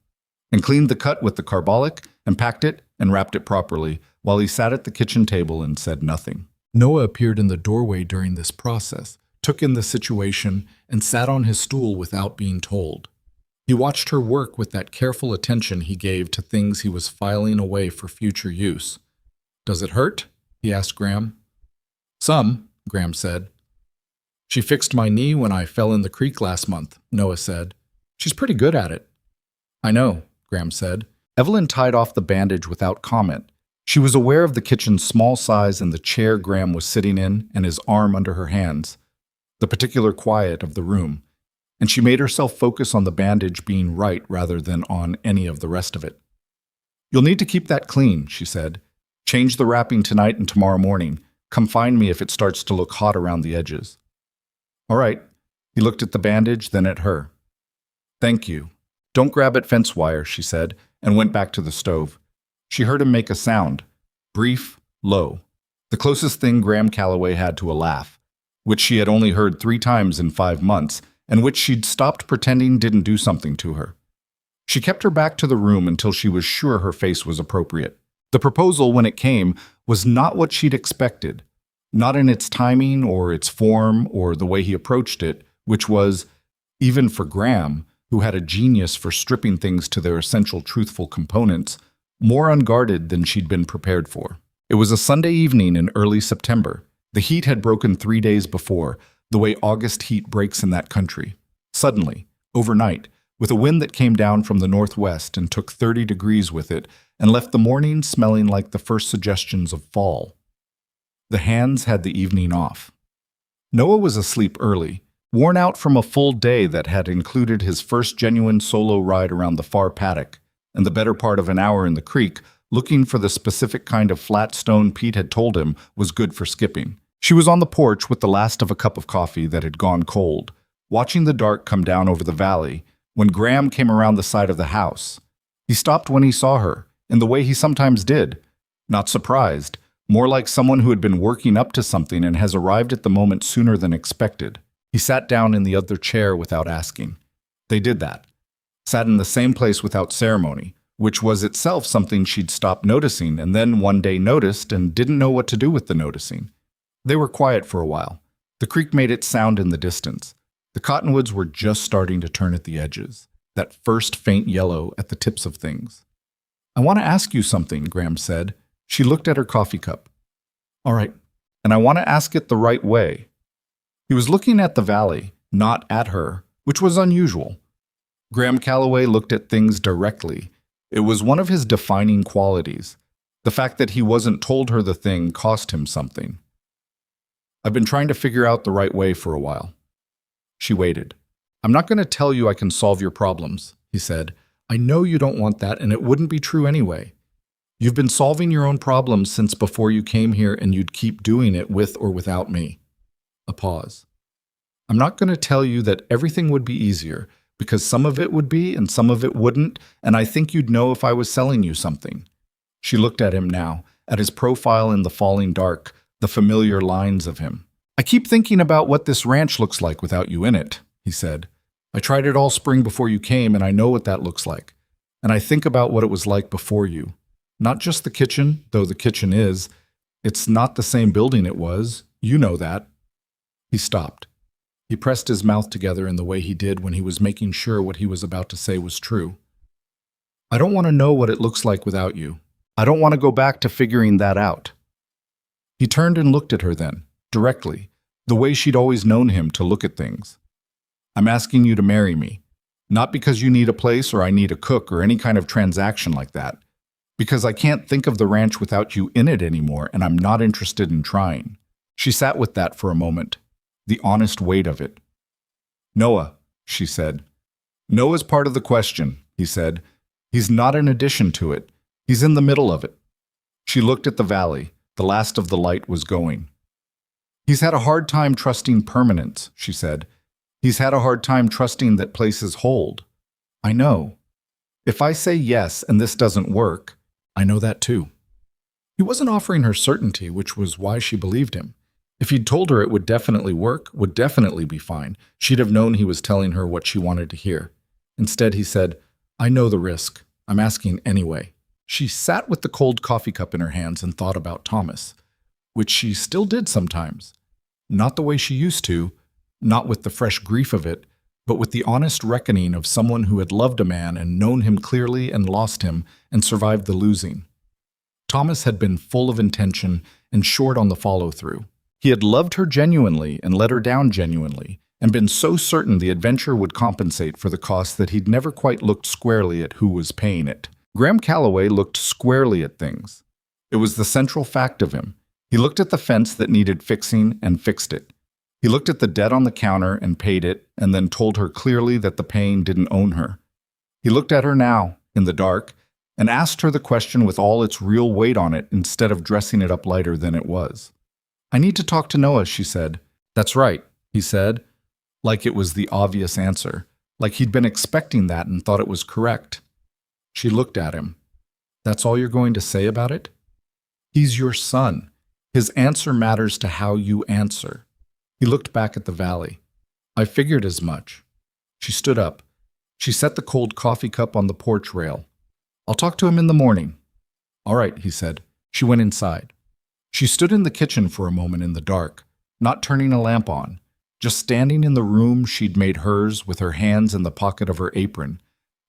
and cleaned the cut with the carbolic and packed it and wrapped it properly while he sat at the kitchen table and said nothing. Noah appeared in the doorway during this process, took in the situation, and sat on his stool without being told. He watched her work with that careful attention he gave to things he was filing away for future use. "Does it hurt?" he asked Graham. "Some," Graham said. "She fixed my knee when I fell in the creek last month," Noah said. "She's pretty good at it." "I know," Graham said. Evelyn tied off the bandage without comment. She was aware of the kitchen's small size and the chair Graham was sitting in and his arm under her hands, the particular quiet of the room, and she made herself focus on the bandage being right rather than on any of the rest of it. "You'll need to keep that clean," she said. "Change the wrapping tonight and tomorrow morning. Come find me if it starts to look hot around the edges." "All right." He looked at the bandage, then at her. "Thank you. Don't grab at fence wire," she said, and went back to the stove. She heard him make a sound, brief, low, the closest thing Graham Calloway had to a laugh, which she had only heard 3 times in 5 months, and which she'd stopped pretending didn't do something to her. She kept her back to the room until she was sure her face was appropriate. The proposal, when it came, was not what she'd expected, not in its timing or its form or the way he approached it, which was, even for Graham, who had a genius for stripping things to their essential truthful components, more unguarded than she'd been prepared for. It was a Sunday evening in early September. The heat had broken 3 days before, the way August heat breaks in that country. Suddenly, overnight, with a wind that came down from the northwest and took 30 degrees with it and left the morning smelling like the first suggestions of fall. The hands had the evening off. Noah was asleep early, worn out from a full day that had included his first genuine solo ride around the far paddock and the better part of an hour in the creek, looking for the specific kind of flat stone Pete had told him was good for skipping. She was on the porch with the last of a cup of coffee that had gone cold, watching the dark come down over the valley, when Graham came around the side of the house. He stopped when he saw her, in the way he sometimes did, not surprised, more like someone who had been working up to something and has arrived at the moment sooner than expected. He sat down in the other chair without asking. They did that. Sat in the same place without ceremony, which was itself something she'd stopped noticing and then one day noticed and didn't know what to do with the noticing. They were quiet for a while. The creek made its sound in the distance. The cottonwoods were just starting to turn at the edges, that first faint yellow at the tips of things. "I want to ask you something," Graham said. She looked at her coffee cup. "All right, and I want to ask it the right way." He was looking at the valley, not at her, which was unusual. Graham Calloway looked at things directly. It was one of his defining qualities. The fact that he wasn't told her the thing cost him something. "I've been trying to figure out the right way for a while." She waited. "I'm not going to tell you I can solve your problems," he said. "I know you don't want that, and it wouldn't be true anyway. You've been solving your own problems since before you came here, and you'd keep doing it with or without me." A pause. "I'm not going to tell you that everything would be easier, because some of it would be and some of it wouldn't, and I think you'd know if I was selling you something." She looked at him now, at his profile in the falling dark, the familiar lines of him. "I keep thinking about what this ranch looks like without you in it," he said. "I tried it all spring before you came, and I know what that looks like. And I think about what it was like before you. Not just the kitchen, though the kitchen is. It's not the same building it was. You know that." He stopped. He pressed his mouth together in the way he did when he was making sure what he was about to say was true. "I don't want to know what it looks like without you. I don't want to go back to figuring that out." He turned and looked at her then, directly, the way she'd always known him to look at things. I'm asking you to marry me. Not because you need a place or I need a cook or any kind of transaction like that. Because I can't think of the ranch without you in it anymore, and I'm not interested in trying. She sat with that for a moment, the honest weight of it. Noah, she said. Noah's part of the question, he said. He's not an addition to it. He's in the middle of it. She looked at the valley. The last of the light was going. He's had a hard time trusting permanence, she said. He's had a hard time trusting that places hold. I know. If I say yes and this doesn't work, I know that too. He wasn't offering her certainty, which was why she believed him. If he'd told her it would definitely work, would definitely be fine, she'd have known he was telling her what she wanted to hear. Instead, he said, I know the risk. I'm asking anyway. She sat with the cold coffee cup in her hands and thought about Thomas, which she still did sometimes. Not the way she used to, not with the fresh grief of it, but with the honest reckoning of someone who had loved a man and known him clearly and lost him and survived the losing. Thomas had been full of intention and short on the follow-through. He had loved her genuinely and let her down genuinely, and been so certain the adventure would compensate for the cost that he'd never quite looked squarely at who was paying it. Graham Calloway looked squarely at things. It was the central fact of him. He looked at the fence that needed fixing and fixed it. He looked at the debt on the counter and paid it, and then told her clearly that the paying didn't own her. He looked at her now, in the dark, and asked her the question with all its real weight on it instead of dressing it up lighter than it was. I need to talk to Noah, she said. That's right, he said, like it was the obvious answer, like he'd been expecting that and thought it was correct. She looked at him. That's all you're going to say about it? He's your son. His answer matters to how you answer. He looked back at the valley. I figured as much. She stood up. She set the cold coffee cup on the porch rail. I'll talk to him in the morning. All right, he said. She went inside. She stood in the kitchen for a moment in the dark, not turning a lamp on, just standing in the room she'd made hers with her hands in the pocket of her apron,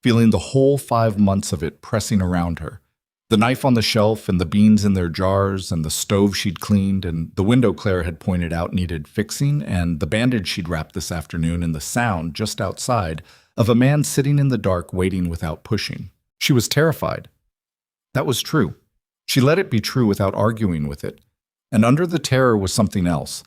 feeling the whole 5 months of it pressing around her. The knife on the shelf and the beans in their jars and the stove she'd cleaned and the window Claire had pointed out needed fixing and the bandage she'd wrapped this afternoon and the sound just outside of a man sitting in the dark waiting without pushing. She was terrified. That was true. She let it be true without arguing with it. And under the terror was something else.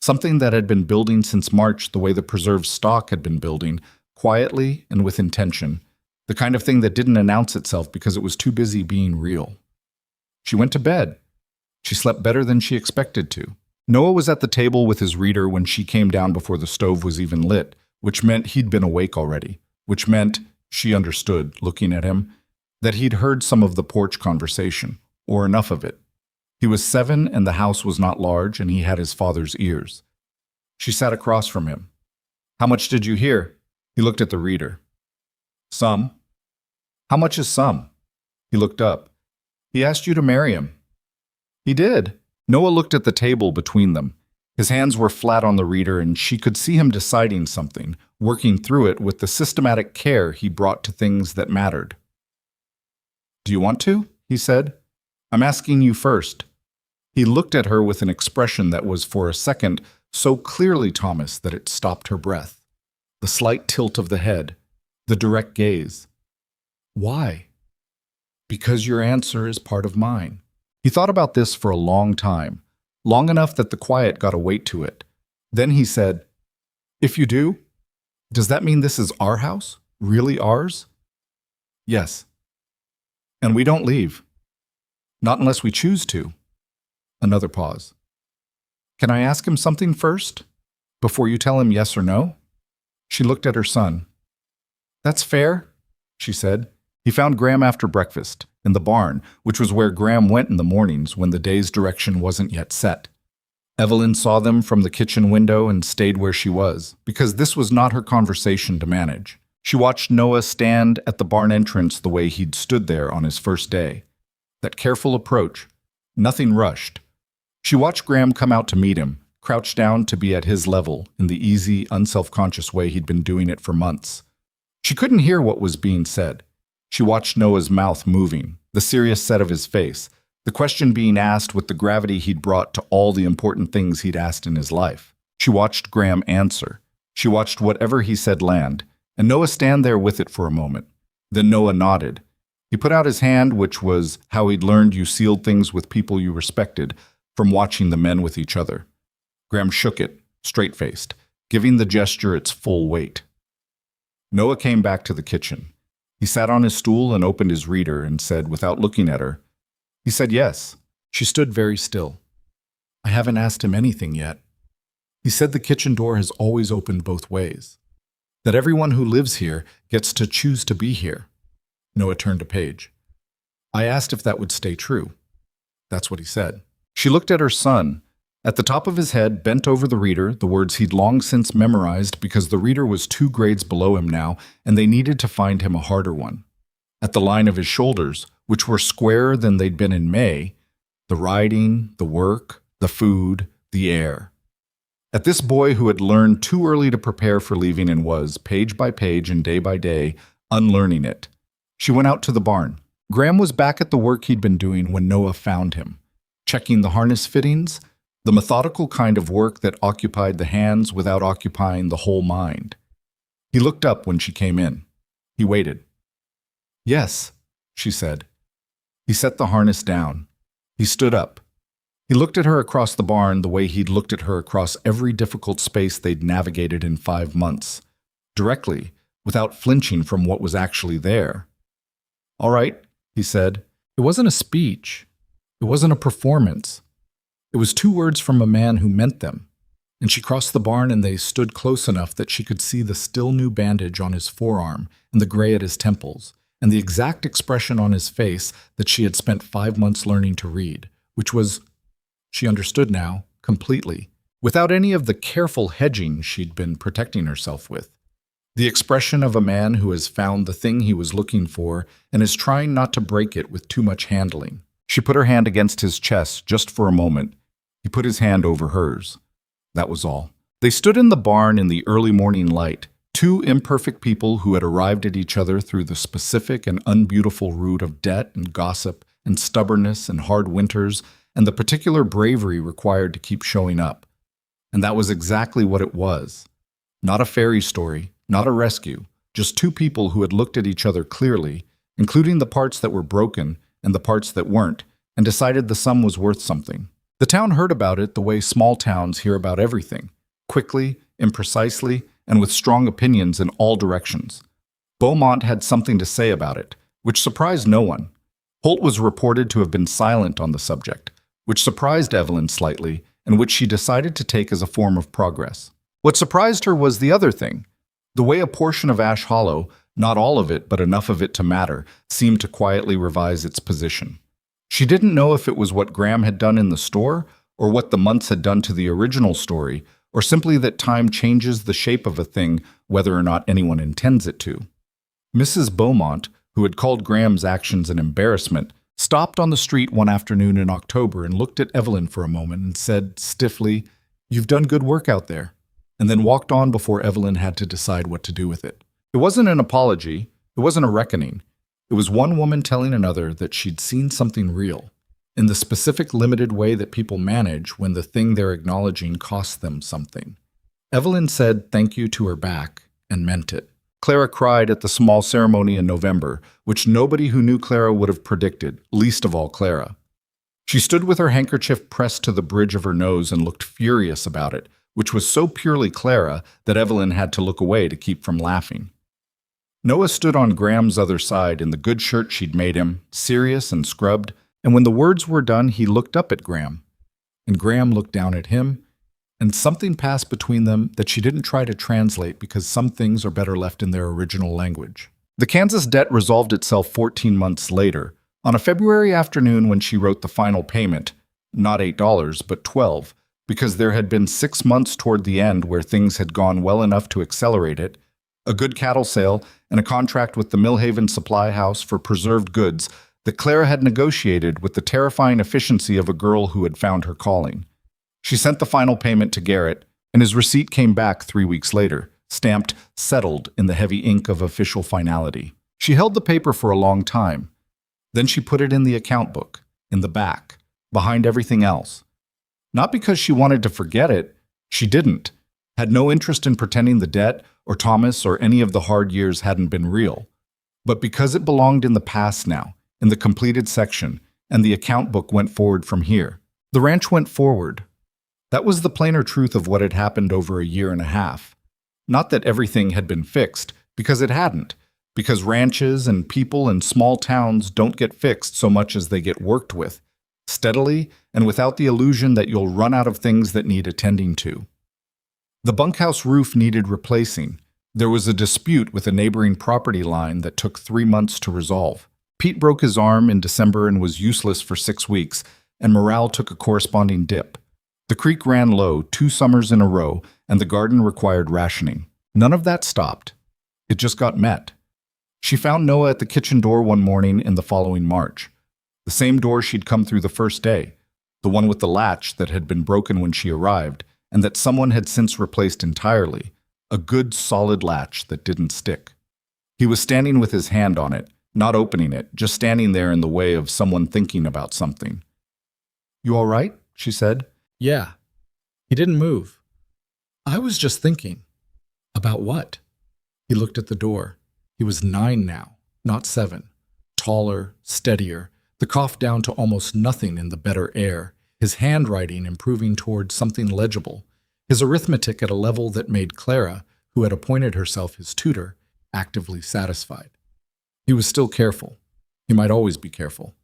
Something that had been building since March the way the preserved stock had been building, quietly and with intention. The kind of thing that didn't announce itself because it was too busy being real. She went to bed. She slept better than she expected to. Noah was at the table with his reader when she came down before the stove was even lit, which meant he'd been awake already, which meant, she understood, looking at him, that he'd heard some of the porch conversation, or enough of it. He was 7 and the house was not large and he had his father's ears. She sat across from him. How much did you hear? He looked at the reader. Some. How much is some? He looked up. He asked you to marry him. He did. Noah looked at the table between them. His hands were flat on the reader and she could see him deciding something, working through it with the systematic care he brought to things that mattered. Do you want to? He said. I'm asking you first. He looked at her with an expression that was for a second so clearly Thomas that it stopped her breath. The slight tilt of the head, the direct gaze. Why? Because your answer is part of mine. He thought about this for a long time, long enough that the quiet got a weight to it. Then he said, If you do, does that mean this is our house? Really ours? Yes. And we don't leave. Not unless we choose to. Another pause. Can I ask him something first? Before you tell him yes or no? She looked at her son. That's fair, she said. He found Graham after breakfast, in the barn, which was where Graham went in the mornings when the day's direction wasn't yet set. Evelyn saw them from the kitchen window and stayed where she was, because this was not her conversation to manage. She watched Noah stand at the barn entrance the way he'd stood there on his first day. That careful approach, nothing rushed. She watched Graham come out to meet him, crouched down to be at his level in the easy, unselfconscious way he'd been doing it for months. She couldn't hear what was being said. She watched Noah's mouth moving, the serious set of his face, the question being asked with the gravity he'd brought to all the important things he'd asked in his life. She watched Graham answer. She watched whatever he said land, and Noah stand there with it for a moment. Then Noah nodded. He put out his hand, which was how he'd learned you sealed things with people you respected from watching the men with each other. Graham shook it, straight-faced, giving the gesture its full weight. Noah came back to the kitchen. He sat on his stool and opened his reader and said, without looking at her, he said yes. She stood very still. I haven't asked him anything yet. He said the kitchen door has always opened both ways, that everyone who lives here gets to choose to be here. Noah turned a page. I asked if that would stay true. That's what he said. She looked at her son. At the top of his head, bent over the reader, the words he'd long since memorized because the reader was 2 grades below him now, and they needed to find him a harder one. At the line of his shoulders, which were squarer than they'd been in May, the riding, the work, the food, the air. At this boy who had learned too early to prepare for leaving and was, page by page and day by day, unlearning it. She went out to the barn. Graham was back at the work he'd been doing when Noah found him, checking the harness fittings, the methodical kind of work that occupied the hands without occupying the whole mind. He looked up when she came in. He waited. Yes, she said. He set the harness down. He stood up. He looked at her across the barn the way he'd looked at her across every difficult space they'd navigated in 5 months, directly, without flinching from what was actually there. All right, he said. It wasn't a speech. It wasn't a performance. It was 2 words from a man who meant them, and she crossed the barn and they stood close enough that she could see the still new bandage on his forearm and the gray at his temples, and the exact expression on his face that she had spent 5 months learning to read, which was, she understood now, completely, without any of the careful hedging she'd been protecting herself with. The expression of a man who has found the thing he was looking for and is trying not to break it with too much handling. She put her hand against his chest just for a moment. He put his hand over hers. That was all. They stood in the barn in the early morning light, 2 imperfect people who had arrived at each other through the specific and unbeautiful route of debt and gossip and stubbornness and hard winters and the particular bravery required to keep showing up. And that was exactly what it was. Not a fairy story, not a rescue, just 2 people who had looked at each other clearly, including the parts that were broken and the parts that weren't, and decided the sum was worth something. The town heard about it the way small towns hear about everything, quickly, imprecisely, and with strong opinions in all directions. Beaumont had something to say about it, which surprised no one. Holt was reported to have been silent on the subject, which surprised Evelyn slightly, and which she decided to take as a form of progress. What surprised her was the other thing, the way a portion of Ash Hollow, not all of it but enough of it to matter, seemed to quietly revise its position. She didn't know if it was what Graham had done in the store, or what the months had done to the original story, or simply that time changes the shape of a thing whether or not anyone intends it to. Mrs. Beaumont, who had called Graham's actions an embarrassment, stopped on the street one afternoon in October and looked at Evelyn for a moment and said stiffly, "You've done good work out there," and then walked on before Evelyn had to decide what to do with it. It wasn't an apology. It wasn't a reckoning. It was one woman telling another that she'd seen something real, in the specific limited way that people manage when the thing they're acknowledging costs them something. Evelyn said thank you to her back, and meant it. Clara cried at the small ceremony in November, which nobody who knew Clara would have predicted, least of all Clara. She stood with her handkerchief pressed to the bridge of her nose and looked furious about it, which was so purely Clara that Evelyn had to look away to keep from laughing. Noah stood on Graham's other side in the good shirt she'd made him, serious and scrubbed, and when the words were done, he looked up at Graham. And Graham looked down at him, and something passed between them that she didn't try to translate because some things are better left in their original language. The Kansas debt resolved itself 14 months later, on a February afternoon when she wrote the final payment, not $8, but $12, because there had been 6 months toward the end where things had gone well enough to accelerate it, a good cattle sale, and a contract with the Millhaven Supply House for preserved goods that Clara had negotiated with the terrifying efficiency of a girl who had found her calling. She sent the final payment to Garrett, and his receipt came back 3 weeks later, stamped "settled" in the heavy ink of official finality. She held the paper for a long time. Then she put it in the account book, in the back, behind everything else. Not because she wanted to forget it, she didn't, had no interest in pretending the debt or Thomas or any of the hard years hadn't been real, but because it belonged in the past now, in the completed section, and the account book went forward from here. The ranch went forward. That was the plainer truth of what had happened over a year and a half. Not that everything had been fixed, because it hadn't, because ranches and people in small towns don't get fixed so much as they get worked with, steadily and without the illusion that you'll run out of things that need attending to. The bunkhouse roof needed replacing. There was a dispute with a neighboring property line that took 3 months to resolve. Pete broke his arm in December and was useless for 6 weeks, and morale took a corresponding dip. The creek ran low 2 summers in a row, and the garden required rationing. None of that stopped. It just got met. She found Noah at the kitchen door one morning in the following March. The same door she'd come through the first day, the one with the latch that had been broken when she arrived, and that someone had since replaced entirely, a good solid latch that didn't stick. He was standing with his hand on it, not opening it, just standing there in the way of someone thinking about something. "You all right?" she said. Yeah. He didn't move. "I was just thinking." "About what?" He looked at the door. He was 9 now, not 7. Taller, steadier, the cough down to almost nothing in the better air, his handwriting improving towards something legible, his arithmetic at a level that made Clara, who had appointed herself his tutor, actively satisfied. He was still careful. He might always be careful.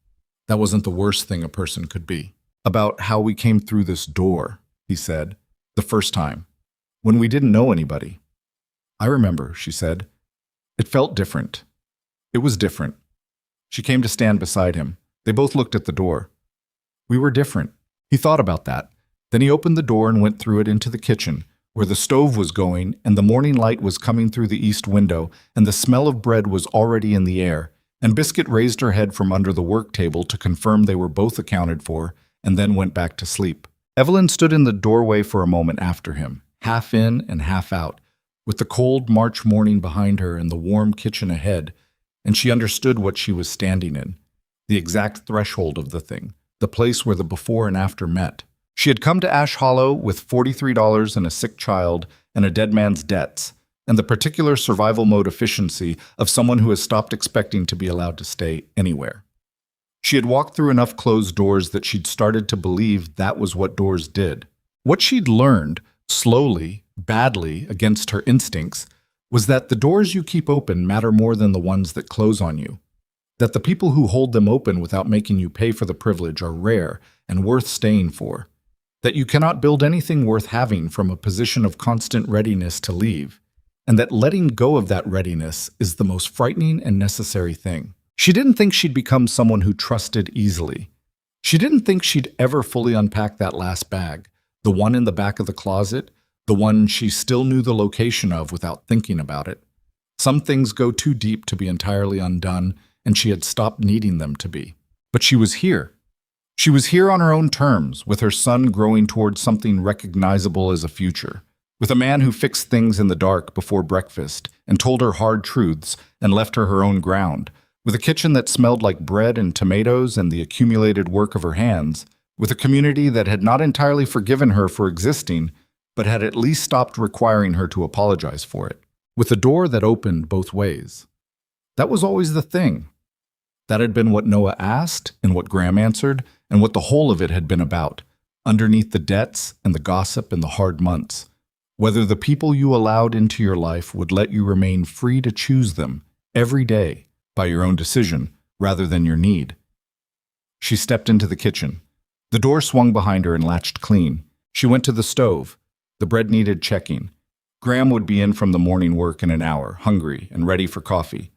That wasn't the worst thing a person could be. "About how we came through this door," he said, "the first time, when we didn't know anybody." "I remember," she said. "It felt different. It was different." She came to stand beside him. They both looked at the door. "We were different." He thought about that. Then he opened the door and went through it into the kitchen, where the stove was going and the morning light was coming through the east window and the smell of bread was already in the air, and Biscuit raised her head from under the work table to confirm they were both accounted for and then went back to sleep. Evelyn stood in the doorway for a moment after him, half in and half out, with the cold March morning behind her and the warm kitchen ahead, and she understood what she was standing in, the exact threshold of the thing, the place where the before and after met. She had come to Ash Hollow with $43 and a sick child and a dead man's debts, and the particular survival mode efficiency of someone who has stopped expecting to be allowed to stay anywhere. She had walked through enough closed doors that she'd started to believe that was what doors did. What she'd learned, slowly, badly, against her instincts, was that the doors you keep open matter more than the ones that close on you. That the people who hold them open without making you pay for the privilege are rare and worth staying for. That you cannot build anything worth having from a position of constant readiness to leave, and that letting go of that readiness is the most frightening and necessary thing. She didn't think she'd become someone who trusted easily. She didn't think she'd ever fully unpack that last bag, the one in the back of the closet, the one she still knew the location of without thinking about it. Some things go too deep to be entirely undone, and she had stopped needing them to be. But she was here. She was here on her own terms, with her son growing towards something recognizable as a future, with a man who fixed things in the dark before breakfast and told her hard truths and left her own ground, with a kitchen that smelled like bread and tomatoes and the accumulated work of her hands, with a community that had not entirely forgiven her for existing, but had at least stopped requiring her to apologize for it, with a door that opened both ways. That was always the thing. That had been what Noah asked and what Graham answered, and what the whole of it had been about, underneath the debts and the gossip and the hard months. Whether the people you allowed into your life would let you remain free to choose them every day by your own decision rather than your need. She stepped into the kitchen. The door swung behind her and latched clean. She went to the stove. The bread needed checking. Graham would be in from the morning work in an hour, hungry and ready for coffee.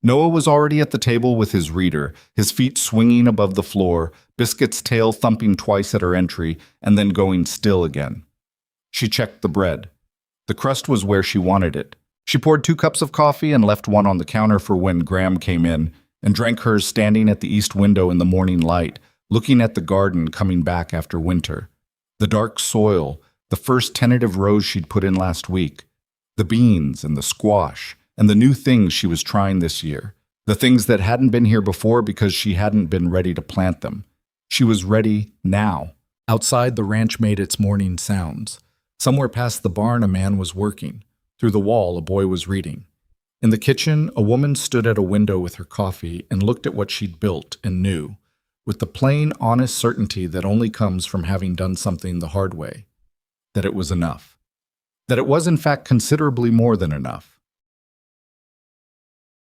Noah was already at the table with his reader, his feet swinging above the floor, Biscuit's tail thumping twice at her entry, and then going still again. She checked the bread. The crust was where she wanted it. She poured 2 cups of coffee and left one on the counter for when Graham came in, and drank hers standing at the east window in the morning light, looking at the garden coming back after winter. The dark soil, the first tentative rows she'd put in last week, the beans and the squash, and the new things she was trying this year, the things that hadn't been here before because she hadn't been ready to plant them, She was ready now. Outside, the ranch made its morning sounds. Somewhere past the barn, a man was working. Through the wall, a boy was reading. In the kitchen, a woman stood at a window with her coffee and looked at what she'd built and knew, with the plain, honest certainty that only comes from having done something the hard way, that it was enough. That it was, in fact, considerably more than enough.